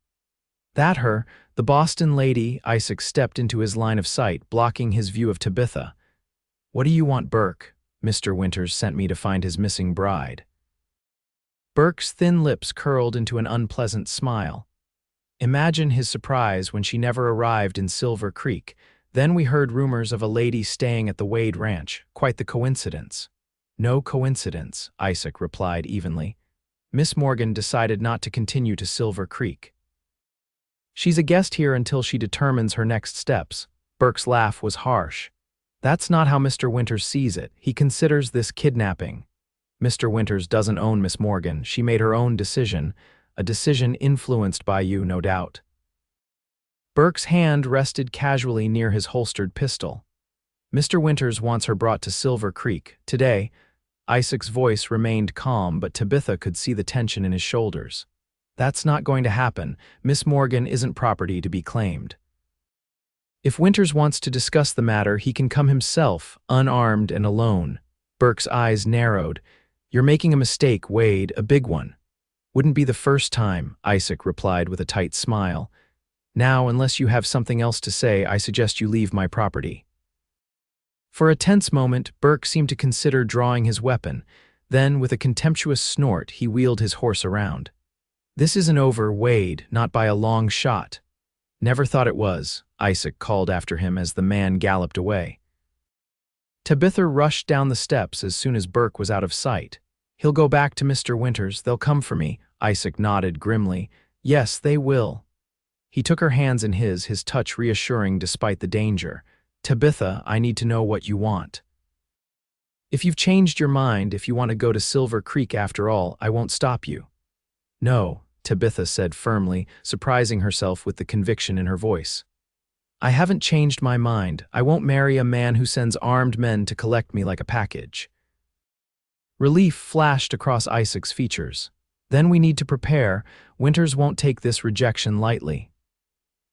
Speaker 1: "That her, the Boston lady?" Isaac stepped into his line of sight, blocking his view of Tabitha. "What do you want, Burke?" "Mr. Winters sent me to find his missing bride." Burke's thin lips curled into an unpleasant smile. Imagine his surprise when she never arrived in Silver Creek. Then we heard rumors of a lady staying at the Wade Ranch. Quite the coincidence. "No coincidence," Isaac replied evenly. "Miss Morgan decided not to continue to Silver Creek. She's a guest here until she determines her next steps." Burke's laugh was harsh. "That's not how Mr. Winters sees it. He considers this kidnapping. Mr. Winters doesn't own Miss Morgan. She made her own decision, a decision influenced by you, no doubt." Burke's hand rested casually near his holstered pistol. "Mr. Winters wants her brought to Silver Creek today." Isaac's voice remained calm, but Tabitha could see the tension in his shoulders. "That's not going to happen. Miss Morgan isn't property to be claimed. If Winters wants to discuss the matter, he can come himself, unarmed and alone." Burke's eyes narrowed. "You're making a mistake, Wade, a big one." "Wouldn't be the first time," Isaac replied with a tight smile. "Now, unless you have something else to say, I suggest you leave my property." For a tense moment, Burke seemed to consider drawing his weapon. Then, with a contemptuous snort, he wheeled his horse around. "This isn't over, Wade, not by a long shot." "Never thought it was," Isaac called after him as the man galloped away. Tabitha rushed down the steps as soon as Burke was out of sight. "He'll go back to Mr. Winters, they'll come for me," Isaac nodded grimly. "Yes, they will." He took her hands in his touch reassuring despite the danger. "Tabitha, I need to know what you want. If you've changed your mind, if you want to go to Silver Creek after all, I won't stop you." "No," Tabitha said firmly, surprising herself with the conviction in her voice. "I haven't changed my mind. I won't marry a man who sends armed men to collect me like a package." Relief flashed across Isaac's features. "Then we need to prepare. Winters won't take this rejection lightly."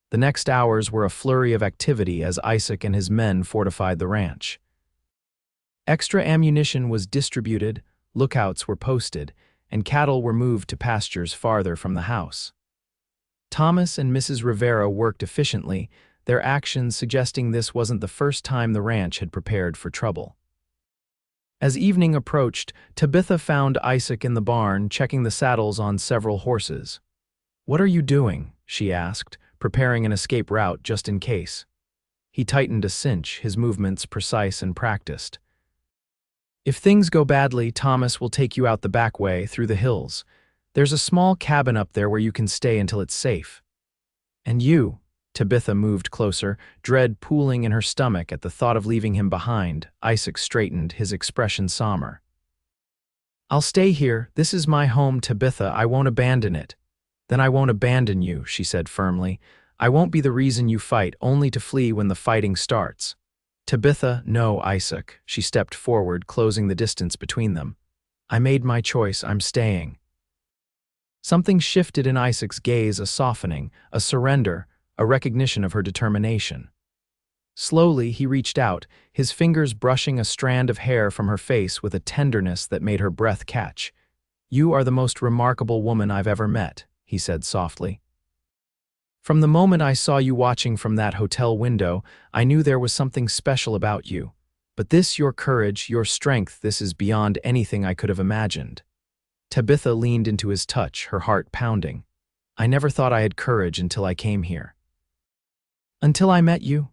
Speaker 1: The next hours were a flurry of activity as Isaac and his men fortified the ranch. Extra ammunition was distributed, lookouts were posted, and cattle were moved to pastures farther from the house. Thomas and Mrs. Rivera worked efficiently, their actions suggesting this wasn't the first time the ranch had prepared for trouble. As evening approached, Tabitha found Isaac in the barn, checking the saddles on several horses. "What are you doing?" she asked, preparing an escape route just in case. He tightened a cinch, his movements precise and practiced. "If things go badly, Thomas will take you out the back way, through the hills. There's a small cabin up there where you can stay until it's safe." "And you?" Tabitha moved closer, dread pooling in her stomach at the thought of leaving him behind. Isaac straightened, his expression somber. "I'll stay here. This is my home, Tabitha. I won't abandon it." "Then I won't abandon you," she said firmly. "I won't be the reason you fight, only to flee when the fighting starts." "Tabitha, no, Isaac." She stepped forward, closing the distance between them. "I made my choice. I'm staying." Something shifted in Isaac's gaze, a softening, a surrender, a recognition of her determination. Slowly, he reached out, his fingers brushing a strand of hair from her face with a tenderness that made her breath catch. "You are the most remarkable woman I've ever met," he said softly. "From the moment I saw you watching from that hotel window, I knew there was something special about you. But this, your courage, your strength, this is beyond anything I could have imagined." Tabitha leaned into his touch, her heart pounding. "I never thought I had courage until I came here." "Until I met you?"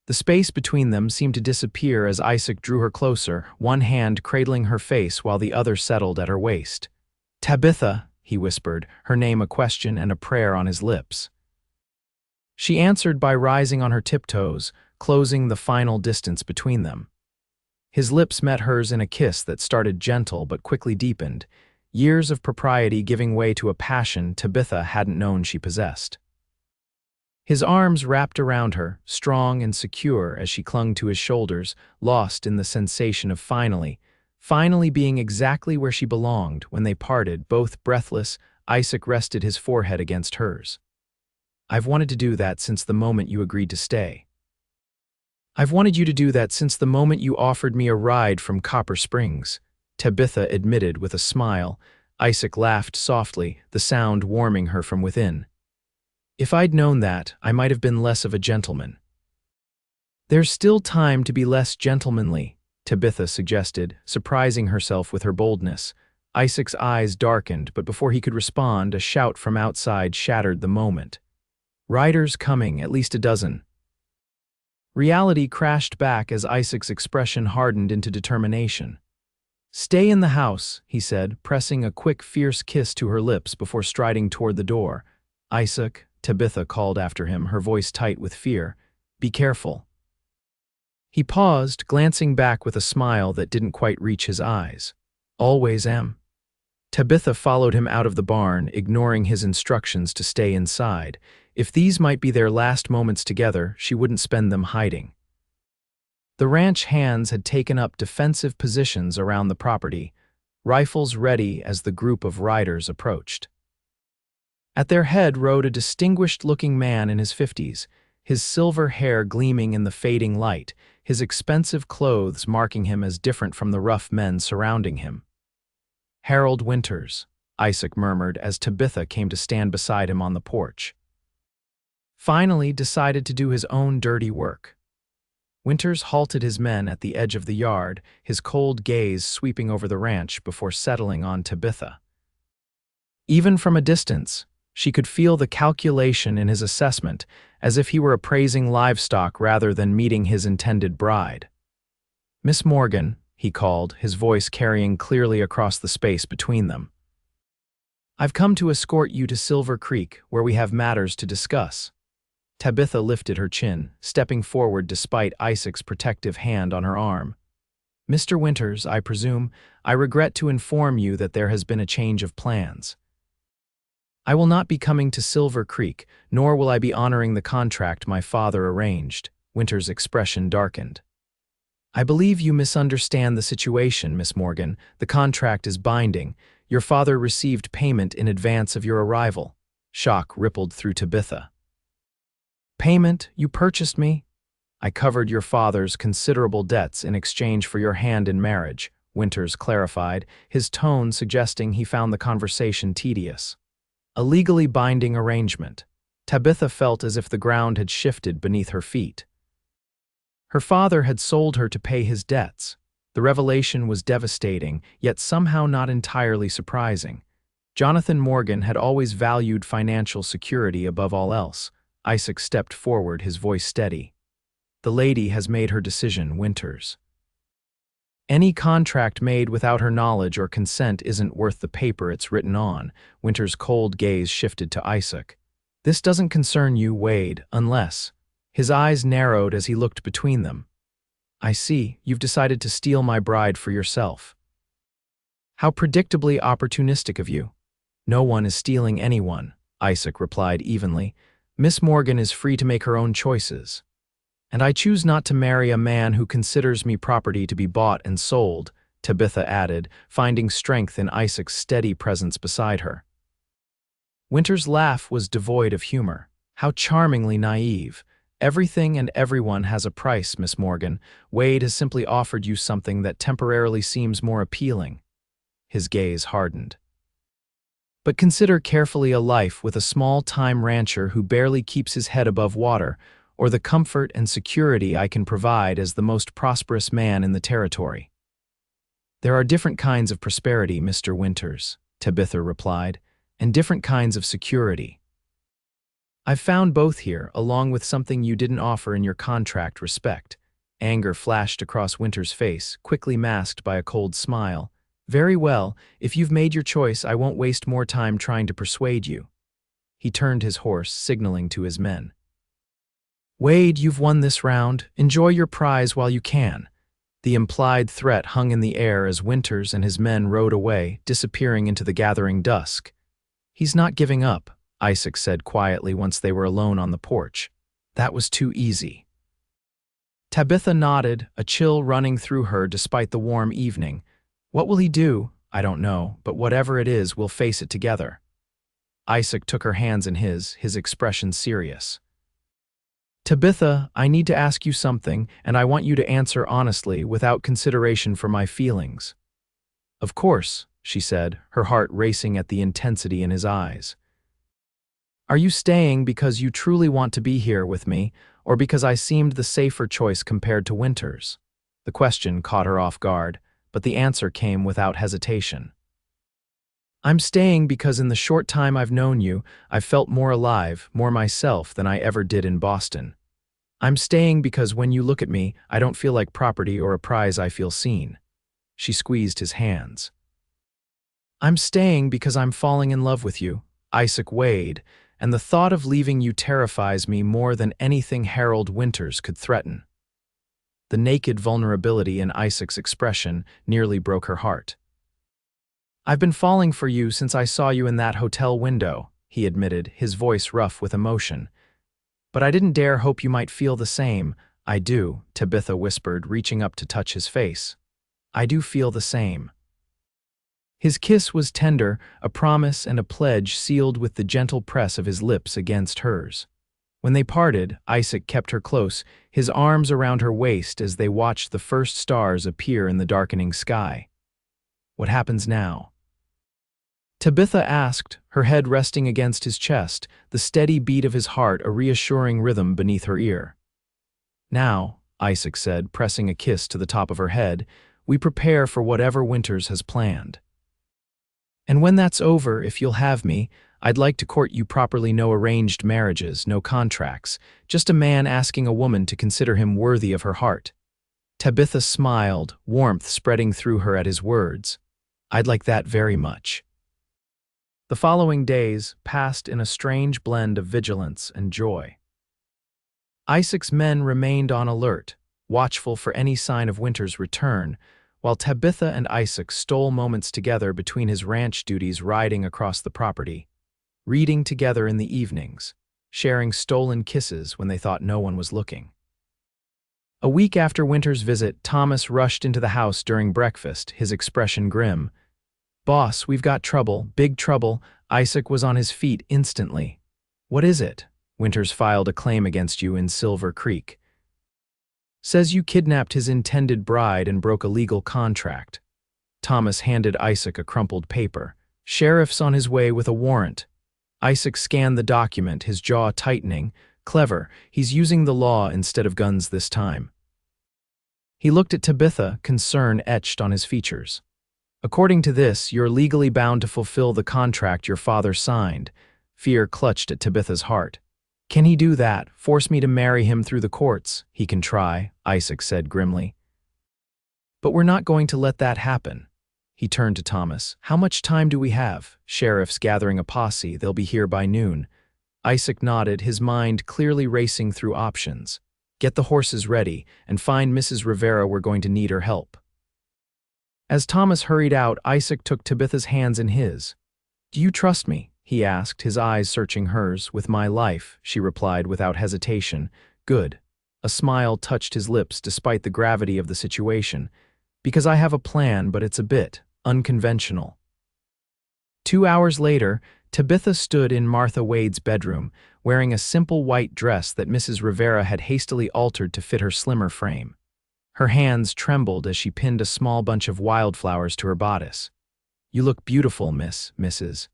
Speaker 1: The space between them seemed to disappear as Isaac drew her closer, one hand cradling her face while the other settled at her waist. "Tabitha," he whispered, her name a question and a prayer on his lips. She answered by rising on her tiptoes, closing the final distance between them. His lips met hers in a kiss that started gentle but quickly deepened, years of propriety giving way to a passion Tabitha hadn't known she possessed. His arms wrapped around her, strong and secure as she clung to his shoulders, lost in the sensation of finally being exactly where she belonged. When they parted, both breathless, Isaac rested his forehead against hers. "I've wanted to do that since the moment you agreed to stay. I've wanted you to do that since the moment you offered me a ride from Copper Springs," Tabitha admitted with a smile. Isaac laughed softly, the sound warming her from within. "If I'd known that, I might have been less of a gentleman." "There's still time to be less gentlemanly," Tabitha suggested, surprising herself with her boldness. Isaac's eyes darkened, but before he could respond, a shout from outside shattered the moment. "Riders coming, at least a dozen." Reality crashed back as Isaac's expression hardened into determination. "Stay in the house," he said, pressing a quick, fierce kiss to her lips before striding toward the door. "Isaac," Tabitha called after him, her voice tight with fear. "Be careful." He paused, glancing back with a smile that didn't quite reach his eyes. "Always am." Tabitha followed him out of the barn, ignoring his instructions to stay inside. If these might be their last moments together, she wouldn't spend them hiding. The ranch hands had taken up defensive positions around the property, rifles ready as the group of riders approached. At their head rode a distinguished-looking man in his 50s, his silver hair gleaming in the fading light, his expensive clothes marking him as different from the rough men surrounding him. "Harold Winters," Isaac murmured as Tabitha came to stand beside him on the porch. Finally decided to do his own dirty work. Winters halted his men at the edge of the yard, his cold gaze sweeping over the ranch before settling on Tabitha. Even from a distance, she could feel the calculation in his assessment, as if he were appraising livestock rather than meeting his intended bride. "Miss Morgan," he called, his voice carrying clearly across the space between them. "I've come to escort you to Silver Creek, where we have matters to discuss." Tabitha lifted her chin, stepping forward despite Isaac's protective hand on her arm. "Mr. Winters, I presume, I regret to inform you that there has been a change of plans. I will not be coming to Silver Creek, nor will I be honoring the contract my father arranged." Winters' expression darkened. "I believe you misunderstand the situation, Miss Morgan. The contract is binding. Your father received payment in advance of your arrival." Shock rippled through Tabitha. "Payment? You purchased me?" "I covered your father's considerable debts in exchange for your hand in marriage," Winters clarified, his tone suggesting he found the conversation tedious. "A legally binding arrangement." Tabitha felt as if the ground had shifted beneath her feet. Her father had sold her to pay his debts. The revelation was devastating, yet somehow not entirely surprising. Jonathan Morgan had always valued financial security above all else. Isaac stepped forward, his voice steady. "The lady has made her decision, Winters. Any contract made without her knowledge or consent isn't worth the paper it's written on." Winters' cold gaze shifted to Isaac. "This doesn't concern you, Wade, unless—" His eyes narrowed as he looked between them. "I see, you've decided to steal my bride for yourself. How predictably opportunistic of you." "No one is stealing anyone," Isaac replied evenly. "Miss Morgan is free to make her own choices. And I choose not to marry a man who considers me property to be bought and sold," Tabitha added, finding strength in Isaac's steady presence beside her. Winters' laugh was devoid of humor. How charmingly naive. "Everything and everyone has a price, Miss Morgan. Wade has simply offered you something that temporarily seems more appealing." His gaze hardened. "But consider carefully a life with a small-time rancher who barely keeps his head above water, or the comfort and security I can provide as the most prosperous man in the territory." "There are different kinds of prosperity, Mr. Winters," Tabitha replied, "and different kinds of security. I've found both here, along with something you didn't offer in your contract, respect." Anger flashed across Winters' face, quickly masked by a cold smile. "Very well, if you've made your choice, I won't waste more time trying to persuade you." He turned his horse, signaling to his men. "Wade, you've won this round. Enjoy your prize while you can." The implied threat hung in the air as Winters and his men rode away, disappearing into the gathering dusk. "He's not giving up," Isaac said quietly once they were alone on the porch. "That was too easy." Tabitha nodded, a chill running through her despite the warm evening. "What will he do? I don't know, but whatever it is, we'll face it together." Isaac took her hands in his expression serious. "Tabitha, I need to ask you something, and I want you to answer honestly, without consideration for my feelings." "Of course," she said, her heart racing at the intensity in his eyes. "Are you staying because you truly want to be here with me, or because I seemed the safer choice compared to Winters?" The question caught her off guard, but the answer came without hesitation. "I'm staying because in the short time I've known you, I've felt more alive, more myself than I ever did in Boston. I'm staying because when you look at me, I don't feel like property or a prize, I feel seen." She squeezed his hands. "I'm staying because I'm falling in love with you, Isaac Wade, and the thought of leaving you terrifies me more than anything Harold Winters could threaten." The naked vulnerability in Isaac's expression nearly broke her heart. "I've been falling for you since I saw you in that hotel window," he admitted, his voice rough with emotion. "But I didn't dare hope you might feel the same." "I do," Tabitha whispered, reaching up to touch his face. "I do feel the same." His kiss was tender, a promise and a pledge sealed with the gentle press of his lips against hers. When they parted, Isaac kept her close, his arms around her waist as they watched the first stars appear in the darkening sky. "What happens now?" Tabitha asked, her head resting against his chest, the steady beat of his heart a reassuring rhythm beneath her ear. "Now," Isaac said, pressing a kiss to the top of her head, "we prepare for whatever Winters has planned. And when that's over, if you'll have me, I'd like to court you properly, no arranged marriages, no contracts, just a man asking a woman to consider him worthy of her heart. Tabitha smiled, warmth spreading through her at his words. I'd like that very much. The following days passed in a strange blend of vigilance and joy. Isaac's men remained on alert, watchful for any sign of Winter's return, while Tabitha and Isaac stole moments together between his ranch duties riding across the property, reading together in the evenings, sharing stolen kisses when they thought no one was looking. A week after Winter's visit, Thomas rushed into the house during breakfast, his expression grim. "Boss, we've got trouble, big trouble." Isaac was on his feet instantly. "What is it?" "Winters filed a claim against you in Silver Creek. Says you kidnapped his intended bride and broke a legal contract." Thomas handed Isaac a crumpled paper. "Sheriff's on his way with a warrant." Isaac scanned the document, his jaw tightening. Clever, he's using the law instead of guns this time. He looked at Tabitha, concern etched on his features. "According to this, you're legally bound to fulfill the contract your father signed." Fear clutched at Tabitha's heart. "Can he do that? Force me to marry him through the courts?" "He can try," Isaac said grimly. "But we're not going to let that happen." He turned to Thomas. "How much time do we have?" "Sheriff's gathering a posse. They'll be here by noon." Isaac nodded, his mind clearly racing through options. "Get the horses ready, and find Mrs. Rivera. We're going to need her help." As Thomas hurried out, Isaac took Tabitha's hands in his. "Do you trust me?" he asked, his eyes searching hers. "With my life," she replied without hesitation. "Good." A smile touched his lips despite the gravity of the situation. "Because I have a plan, but it's a bit unconventional." 2 hours later, Tabitha stood in Martha Wade's bedroom, wearing a simple white dress that Mrs. Rivera had hastily altered to fit her slimmer frame. Her hands trembled as she pinned a small bunch of wildflowers to her bodice. "You look beautiful, Mrs.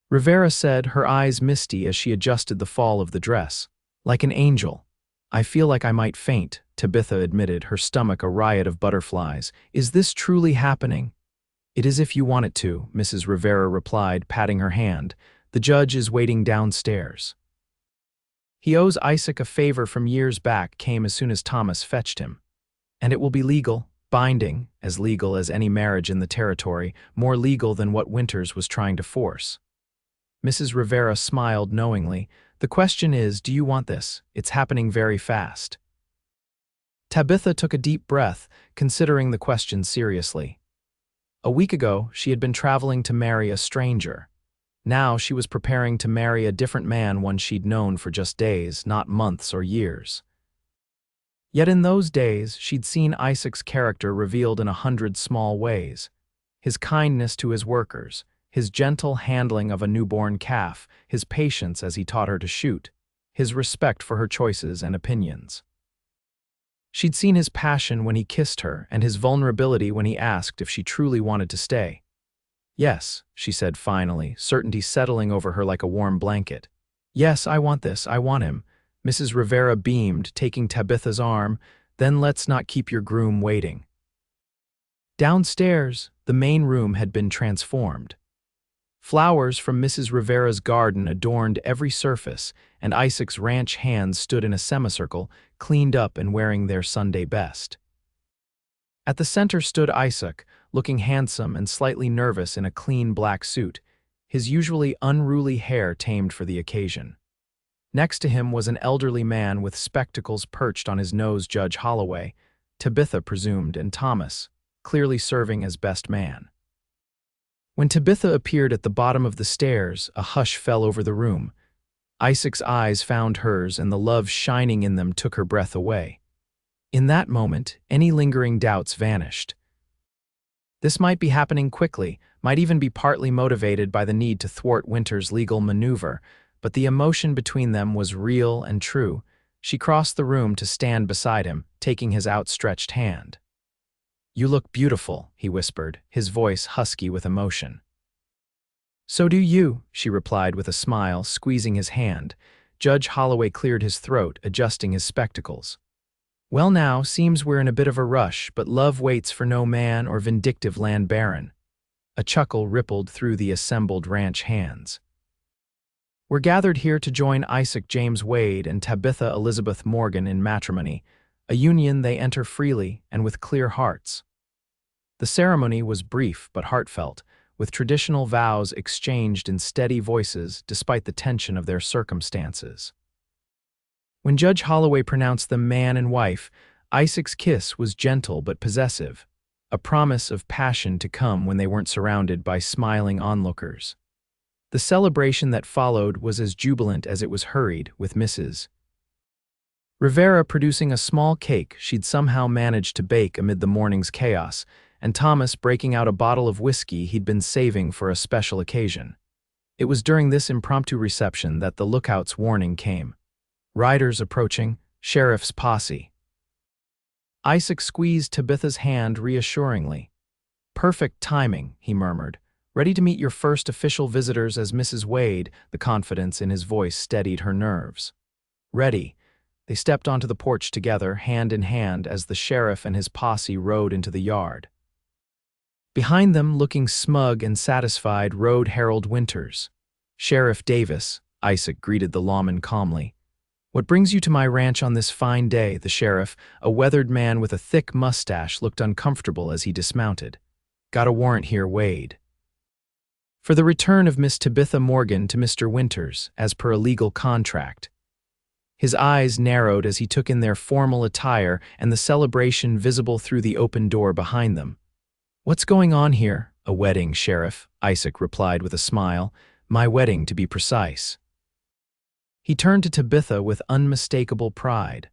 Speaker 1: Rivera said, her eyes misty as she adjusted the fall of the dress. "Like an angel." "I feel like I might faint," Tabitha admitted, her stomach a riot of butterflies. "Is this truly happening?" "It is if you want it to," Mrs. Rivera replied, patting her hand. "The judge is waiting downstairs." He owes Isaac a favor from years back came as soon as Thomas fetched him. "And it will be legal, binding, as legal as any marriage in the territory, more legal than what Winters was trying to force." Mrs. Rivera smiled knowingly. "The question is, do you want this? It's happening very fast." Tabitha took a deep breath, considering the question seriously. A week ago, she had been traveling to marry a stranger. Now she was preparing to marry a different man, one she'd known for just days, not months or years. Yet in those days, she'd seen Isaac's character revealed in 100 small ways. His kindness to his workers, his gentle handling of a newborn calf, his patience as he taught her to shoot, his respect for her choices and opinions. She'd seen his passion when he kissed her and his vulnerability when he asked if she truly wanted to stay. "Yes," she said finally, certainty settling over her like a warm blanket. "Yes, I want this, I want him." Mrs. Rivera beamed, taking Tabitha's arm. "Then let's not keep your groom waiting." Downstairs, the main room had been transformed. Flowers from Mrs. Rivera's garden adorned every surface, and Isaac's ranch hands stood in a semicircle, cleaned up and wearing their Sunday best. At the center stood Isaac, looking handsome and slightly nervous in a clean black suit, his usually unruly hair tamed for the occasion. Next to him was an elderly man with spectacles perched on his nose, Judge Holloway, Tabitha presumed, and Thomas, clearly serving as best man. When Tabitha appeared at the bottom of the stairs, a hush fell over the room. Isaac's eyes found hers, and the love shining in them took her breath away. In that moment, any lingering doubts vanished. This might be happening quickly, might even be partly motivated by the need to thwart Winter's legal maneuver, but the emotion between them was real and true. She crossed the room to stand beside him, taking his outstretched hand. "You look beautiful," he whispered, his voice husky with emotion. "So do you," she replied with a smile, squeezing his hand. Judge Holloway cleared his throat, adjusting his spectacles. "Well now, seems we're in a bit of a rush, but love waits for no man or vindictive land baron." A chuckle rippled through the assembled ranch hands. "We're gathered here to join Isaac James Wade and Tabitha Elizabeth Morgan in matrimony, a union they enter freely and with clear hearts." The ceremony was brief but heartfelt, with traditional vows exchanged in steady voices despite the tension of their circumstances. When Judge Holloway pronounced them man and wife, Isaac's kiss was gentle but possessive, a promise of passion to come when they weren't surrounded by smiling onlookers. The celebration that followed was as jubilant as it was hurried, with Mrs. Rivera producing a small cake she'd somehow managed to bake amid the morning's chaos, and Thomas breaking out a bottle of whiskey he'd been saving for a special occasion. It was during this impromptu reception that the lookout's warning came. "Riders approaching, sheriff's posse." Isaac squeezed Tabitha's hand reassuringly. "Perfect timing," he murmured. "Ready to meet your first official visitors as Mrs. Wade." The confidence in his voice steadied her nerves. "Ready." They stepped onto the porch together, hand in hand, as the sheriff and his posse rode into the yard. Behind them, looking smug and satisfied, rode Harold Winters. "Sheriff Davis," Isaac greeted the lawman calmly. "What brings you to my ranch on this fine day?" The sheriff, a weathered man with a thick mustache, looked uncomfortable as he dismounted. "Got a warrant here, Wade." "For the return of Miss Tabitha Morgan to Mr. Winters, as per a legal contract." His eyes narrowed as he took in their formal attire and the celebration visible through the open door behind them. "What's going on here?" "A wedding, Sheriff," Isaac replied with a smile. "My wedding, to be precise." He turned to Tabitha with unmistakable pride.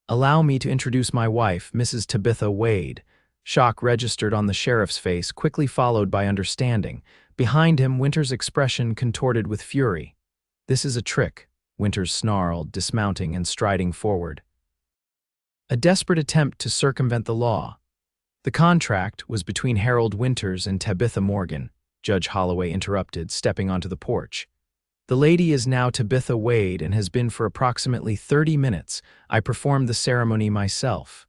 Speaker 1: "Allow me to introduce my wife, Mrs. Tabitha Wade." Shock registered on the sheriff's face, quickly followed by understanding. Behind him, Winters' expression contorted with fury. "This is a trick," Winters snarled, dismounting and striding forward. "A desperate attempt to circumvent the law." "The contract was between Harold Winters and Tabitha Morgan," Judge Holloway interrupted, stepping onto the porch. "The lady is now Tabitha Wade and has been for approximately 30 minutes. I performed the ceremony myself."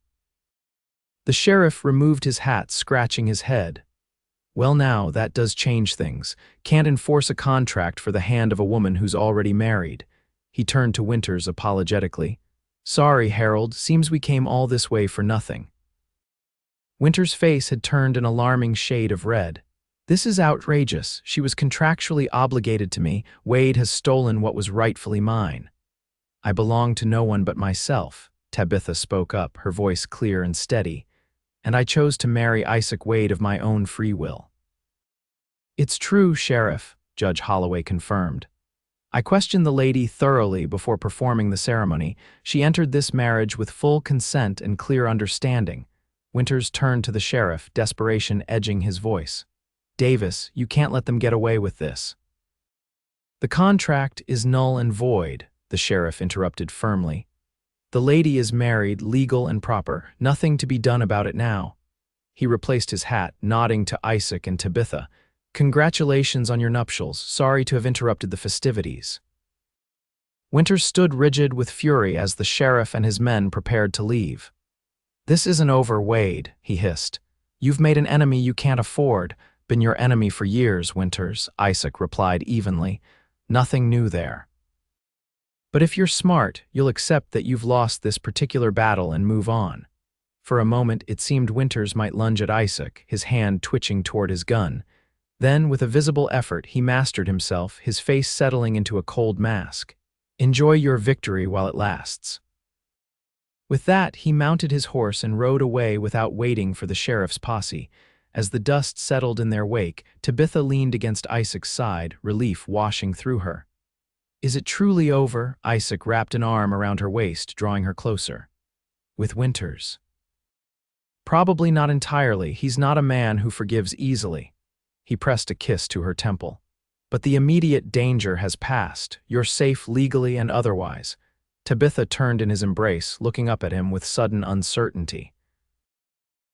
Speaker 1: The sheriff removed his hat, scratching his head. "Well now, that does change things. Can't enforce a contract for the hand of a woman who's already married." He turned to Winters apologetically. "Sorry, Harold, seems we came all this way for nothing." Winters' face had turned an alarming shade of red. "This is outrageous. She was contractually obligated to me. Wade has stolen what was rightfully mine." "I belong to no one but myself," Tabitha spoke up, her voice clear and steady. "And I chose to marry Isaac Wade of my own free will." "It's true, Sheriff," Judge Holloway confirmed. "I questioned the lady thoroughly before performing the ceremony. She entered this marriage with full consent and clear understanding." Winters turned to the sheriff, desperation edging his voice. "Davis, you can't let them get away with this." "The contract is null and void," the sheriff interrupted firmly. "The lady is married, legal and proper. Nothing to be done about it now." He replaced his hat, nodding to Isaac and Tabitha. "Congratulations on your nuptials. Sorry to have interrupted the festivities." Winters stood rigid with fury as the sheriff and his men prepared to leave. "This isn't over, Wade," he hissed. "You've made an enemy you can't afford." "Been your enemy for years, Winters," Isaac replied evenly. "Nothing new there. But if you're smart, you'll accept that you've lost this particular battle and move on." For a moment, it seemed Winters might lunge at Isaac, his hand twitching toward his gun. Then, with a visible effort, he mastered himself, his face settling into a cold mask. "Enjoy your victory while it lasts." With that, he mounted his horse and rode away without waiting for the sheriff's posse. As the dust settled in their wake, Tabitha leaned against Isaac's side, relief washing through her. "Is it truly over?" Isaac wrapped an arm around her waist, drawing her closer. "With Winters?" "Probably not entirely. He's not a man who forgives easily." He pressed a kiss to her temple. "But the immediate danger has passed. You're safe legally and otherwise." Tabitha turned in his embrace, looking up at him with sudden uncertainty.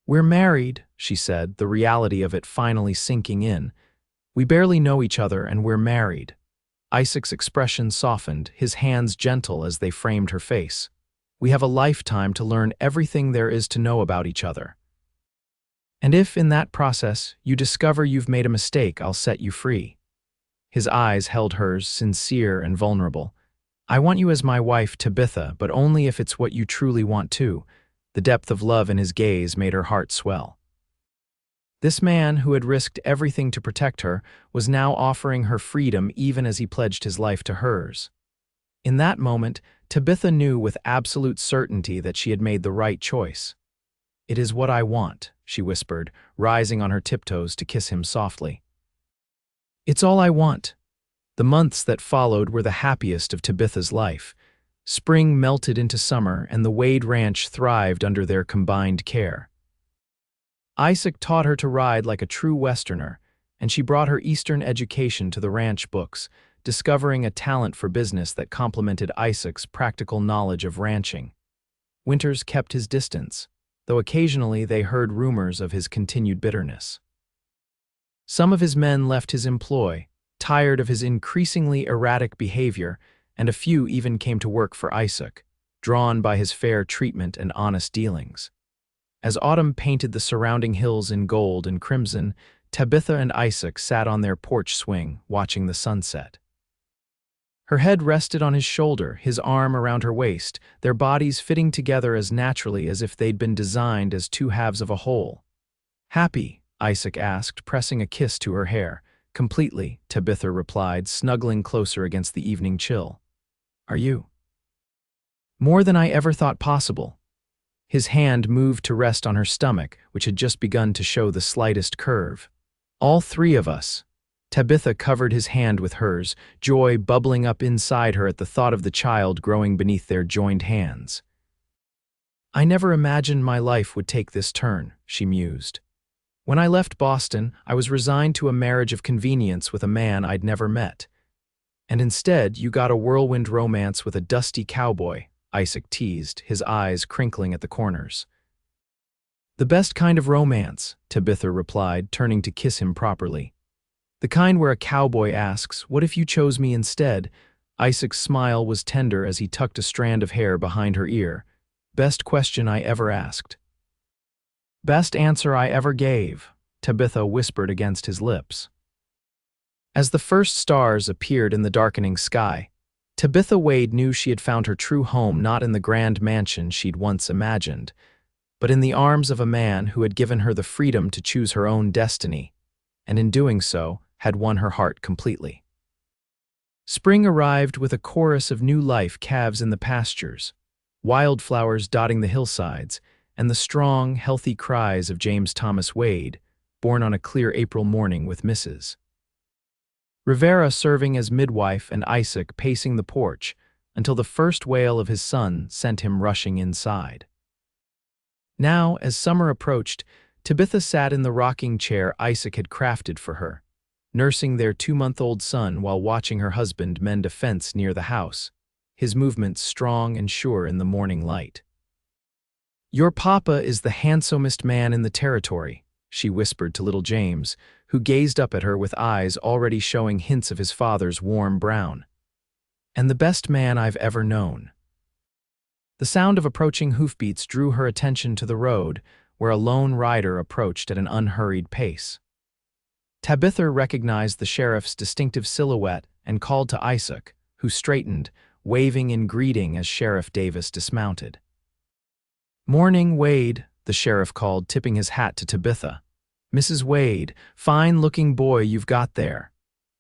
Speaker 1: "We're married," she said, the reality of it finally sinking in. "We barely know each other, and we're married." Isaac's expression softened, his hands gentle as they framed her face. "We have a lifetime to learn everything there is to know about each other." And if, in that process, you discover you've made a mistake, I'll set you free." His eyes held hers, sincere and vulnerable. "I want you as my wife, Tabitha, but only if it's what you truly want too." The depth of love in his gaze made her heart swell. This man, who had risked everything to protect her, was now offering her freedom even as he pledged his life to hers. In that moment, Tabitha knew with absolute certainty that she had made the right choice. "It is what I want," she whispered, rising on her tiptoes to kiss him softly. "It's all I want." The months that followed were the happiest of Tabitha's life. Spring melted into summer, and the Wade Ranch thrived under their combined care. Isaac taught her to ride like a true Westerner, and she brought her Eastern education to the ranch books, discovering a talent for business that complemented Isaac's practical knowledge of ranching. Winters kept his distance, though occasionally they heard rumors of his continued bitterness. Some of his men left his employ, tired of his increasingly erratic behavior, and a few even came to work for Isaac, drawn by his fair treatment and honest dealings. As autumn painted the surrounding hills in gold and crimson, Tabitha and Isaac sat on their porch swing, watching the sunset. Her head rested on his shoulder, his arm around her waist, their bodies fitting together as naturally as if they'd been designed as two halves of a whole. "Happy?" Isaac asked, pressing a kiss to her hair. "Completely," Tabitha replied, snuggling closer against the evening chill. "Are you?" "More than I ever thought possible." His hand moved to rest on her stomach, which had just begun to show the slightest curve. "All three of us." Tabitha covered his hand with hers, joy bubbling up inside her at the thought of the child growing beneath their joined hands. "I never imagined my life would take this turn," she mused. "When I left Boston, I was resigned to a marriage of convenience with a man I'd never met. And instead, you got a whirlwind romance with a dusty cowboy," Isaac teased, his eyes crinkling at the corners. "The best kind of romance," Tabitha replied, turning to kiss him properly. "The kind where a cowboy asks, 'What if you chose me instead?'" Isaac's smile was tender as he tucked a strand of hair behind her ear. "Best question I ever asked." "Best answer I ever gave," Tabitha whispered against his lips. As the first stars appeared in the darkening sky, Tabitha Wade knew she had found her true home not in the grand mansion she'd once imagined, but in the arms of a man who had given her the freedom to choose her own destiny, and in doing so, had won her heart completely. Spring arrived with a chorus of new life calves in the pastures, wildflowers dotting the hillsides, and the strong, healthy cries of James Thomas Wade, born on a clear April morning with Mrs. Rivera serving as midwife and Isaac pacing the porch until the first wail of his son sent him rushing inside. Now, as summer approached, Tabitha sat in the rocking chair Isaac had crafted for her, nursing their 2-month-old son while watching her husband mend a fence near the house, his movements strong and sure in the morning light. "Your papa is the handsomest man in the territory," she whispered to little James, who gazed up at her with eyes already showing hints of his father's warm brown. "And the best man I've ever known." The sound of approaching hoofbeats drew her attention to the road, where a lone rider approached at an unhurried pace. Tabitha recognized the sheriff's distinctive silhouette and called to Isaac, who straightened, waving in greeting as Sheriff Davis dismounted. "Morning, Wade," the sheriff called, tipping his hat to Tabitha. "Mrs. Wade, fine-looking boy you've got there."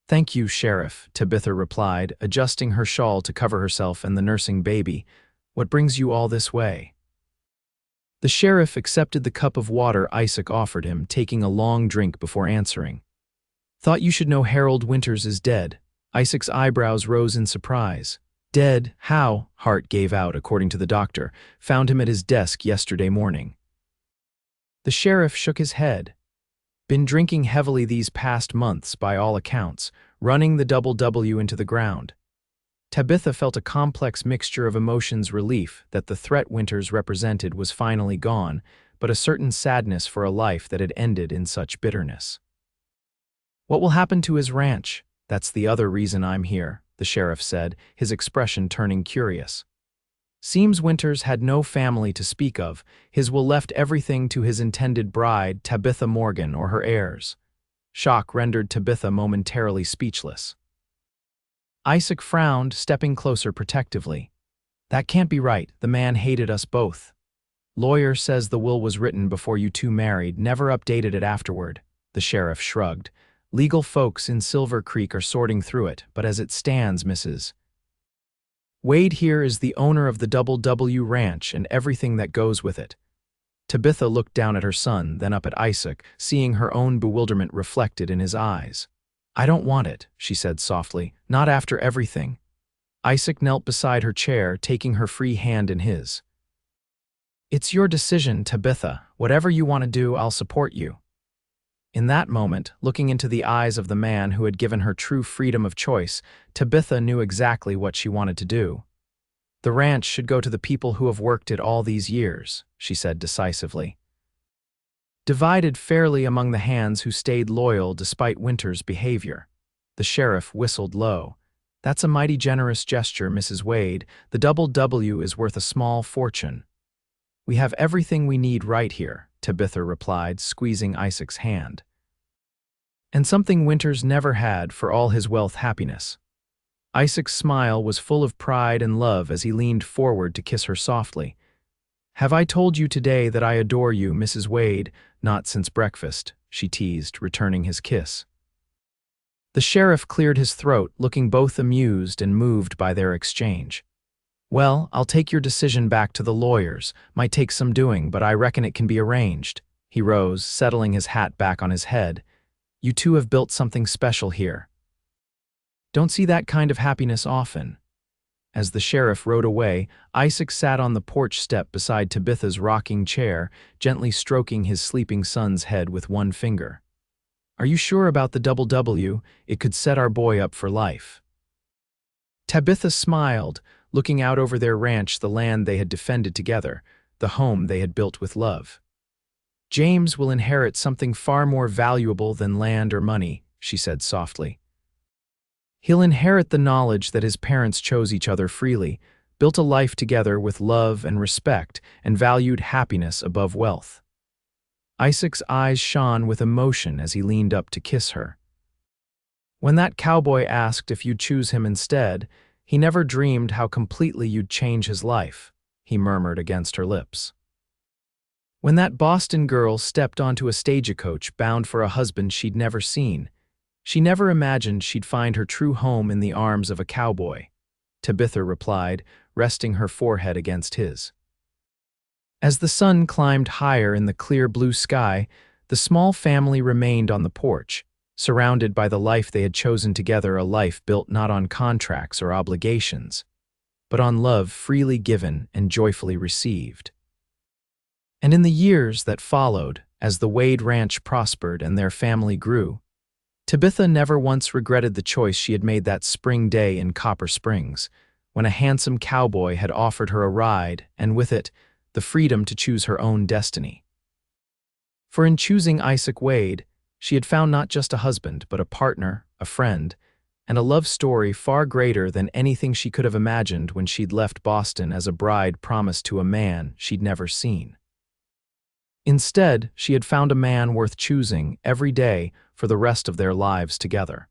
Speaker 1: "Thank you, Sheriff," Tabitha replied, adjusting her shawl to cover herself and the nursing baby. "What brings you all this way?" The sheriff accepted the cup of water Isaac offered him, taking a long drink before answering. "Thought you should know Harold Winters is dead." Isaac's eyebrows rose in surprise. "Dead? How?" Hart gave out, according to the doctor. "Found him at his desk yesterday morning." The sheriff shook his head. "Been drinking heavily these past months, by all accounts, running the double W into the ground." Tabitha felt a complex mixture of emotions: relief that the threat Winters represented was finally gone, but a certain sadness for a life that had ended in such bitterness. "What will happen to his ranch? That's the other reason I'm here," the sheriff said, his expression turning curious. Seems Winters had no family to speak of. His will left everything to his intended bride, Tabitha Morgan, or her heirs. Shock rendered Tabitha momentarily speechless. Isaac frowned, stepping closer protectively. That can't be right. The man hated us both. Lawyer says the will was written before you two married, never updated it afterward. The sheriff shrugged. Legal folks in Silver Creek are sorting through it, but as it stands, Mrs. Wade here is the owner of the Double W Ranch and everything that goes with it. Tabitha looked down at her son, then up at Isaac, seeing her own bewilderment reflected in his eyes. I don't want it, she said softly, not after everything. Isaac knelt beside her chair, taking her free hand in his. It's your decision, Tabitha. Whatever you want to do, I'll support you. In that moment, looking into the eyes of the man who had given her true freedom of choice, Tabitha knew exactly what she wanted to do. The ranch should go to the people who have worked it all these years, she said decisively. Divided fairly among the hands who stayed loyal despite Winters' behavior. The sheriff whistled low. That's a mighty generous gesture, Mrs. Wade. The Double W is worth a small fortune. We have everything we need right here, Tabitha replied, squeezing Isaac's hand. And something Winters never had for all his wealth happiness. Isaac's smile was full of pride and love as he leaned forward to kiss her softly. Have I told you today that I adore you, Mrs. Wade? Not since breakfast, she teased, returning his kiss. The sheriff cleared his throat, looking both amused and moved by their exchange. Well, I'll take your decision back to the lawyers. Might take some doing, but I reckon it can be arranged. He rose, settling his hat back on his head. You two have built something special here. Don't see that kind of happiness often. As the sheriff rode away, Isaac sat on the porch step beside Tabitha's rocking chair, gently stroking his sleeping son's head with one finger. Are you sure about the Double W? It could set our boy up for life. Tabitha smiled, looking out over their ranch, the land they had defended together, the home they had built with love. James will inherit something far more valuable than land or money, she said softly. He'll inherit the knowledge that his parents chose each other freely, built a life together with love and respect, and valued happiness above wealth. Isaac's eyes shone with emotion as he leaned up to kiss her. When that cowboy asked if you'd choose him instead, he never dreamed how completely you'd change his life, he murmured against her lips. When that Boston girl stepped onto a stagecoach bound for a husband she'd never seen, she never imagined she'd find her true home in the arms of a cowboy, Tabitha replied, resting her forehead against his. As the sun climbed higher in the clear blue sky, the small family remained on the porch, surrounded by the life they had chosen together, a life built not on contracts or obligations, but on love freely given and joyfully received. And in the years that followed, as the Wade Ranch prospered and their family grew, Tabitha never once regretted the choice she had made that spring day in Copper Springs, when a handsome cowboy had offered her a ride, and with it, the freedom to choose her own destiny. For in choosing Isaac Wade, she had found not just a husband, but a partner, a friend, and a love story far greater than anything she could have imagined when she'd left Boston as a bride promised to a man she'd never seen. Instead, she had found a man worth choosing every day for the rest of their lives together.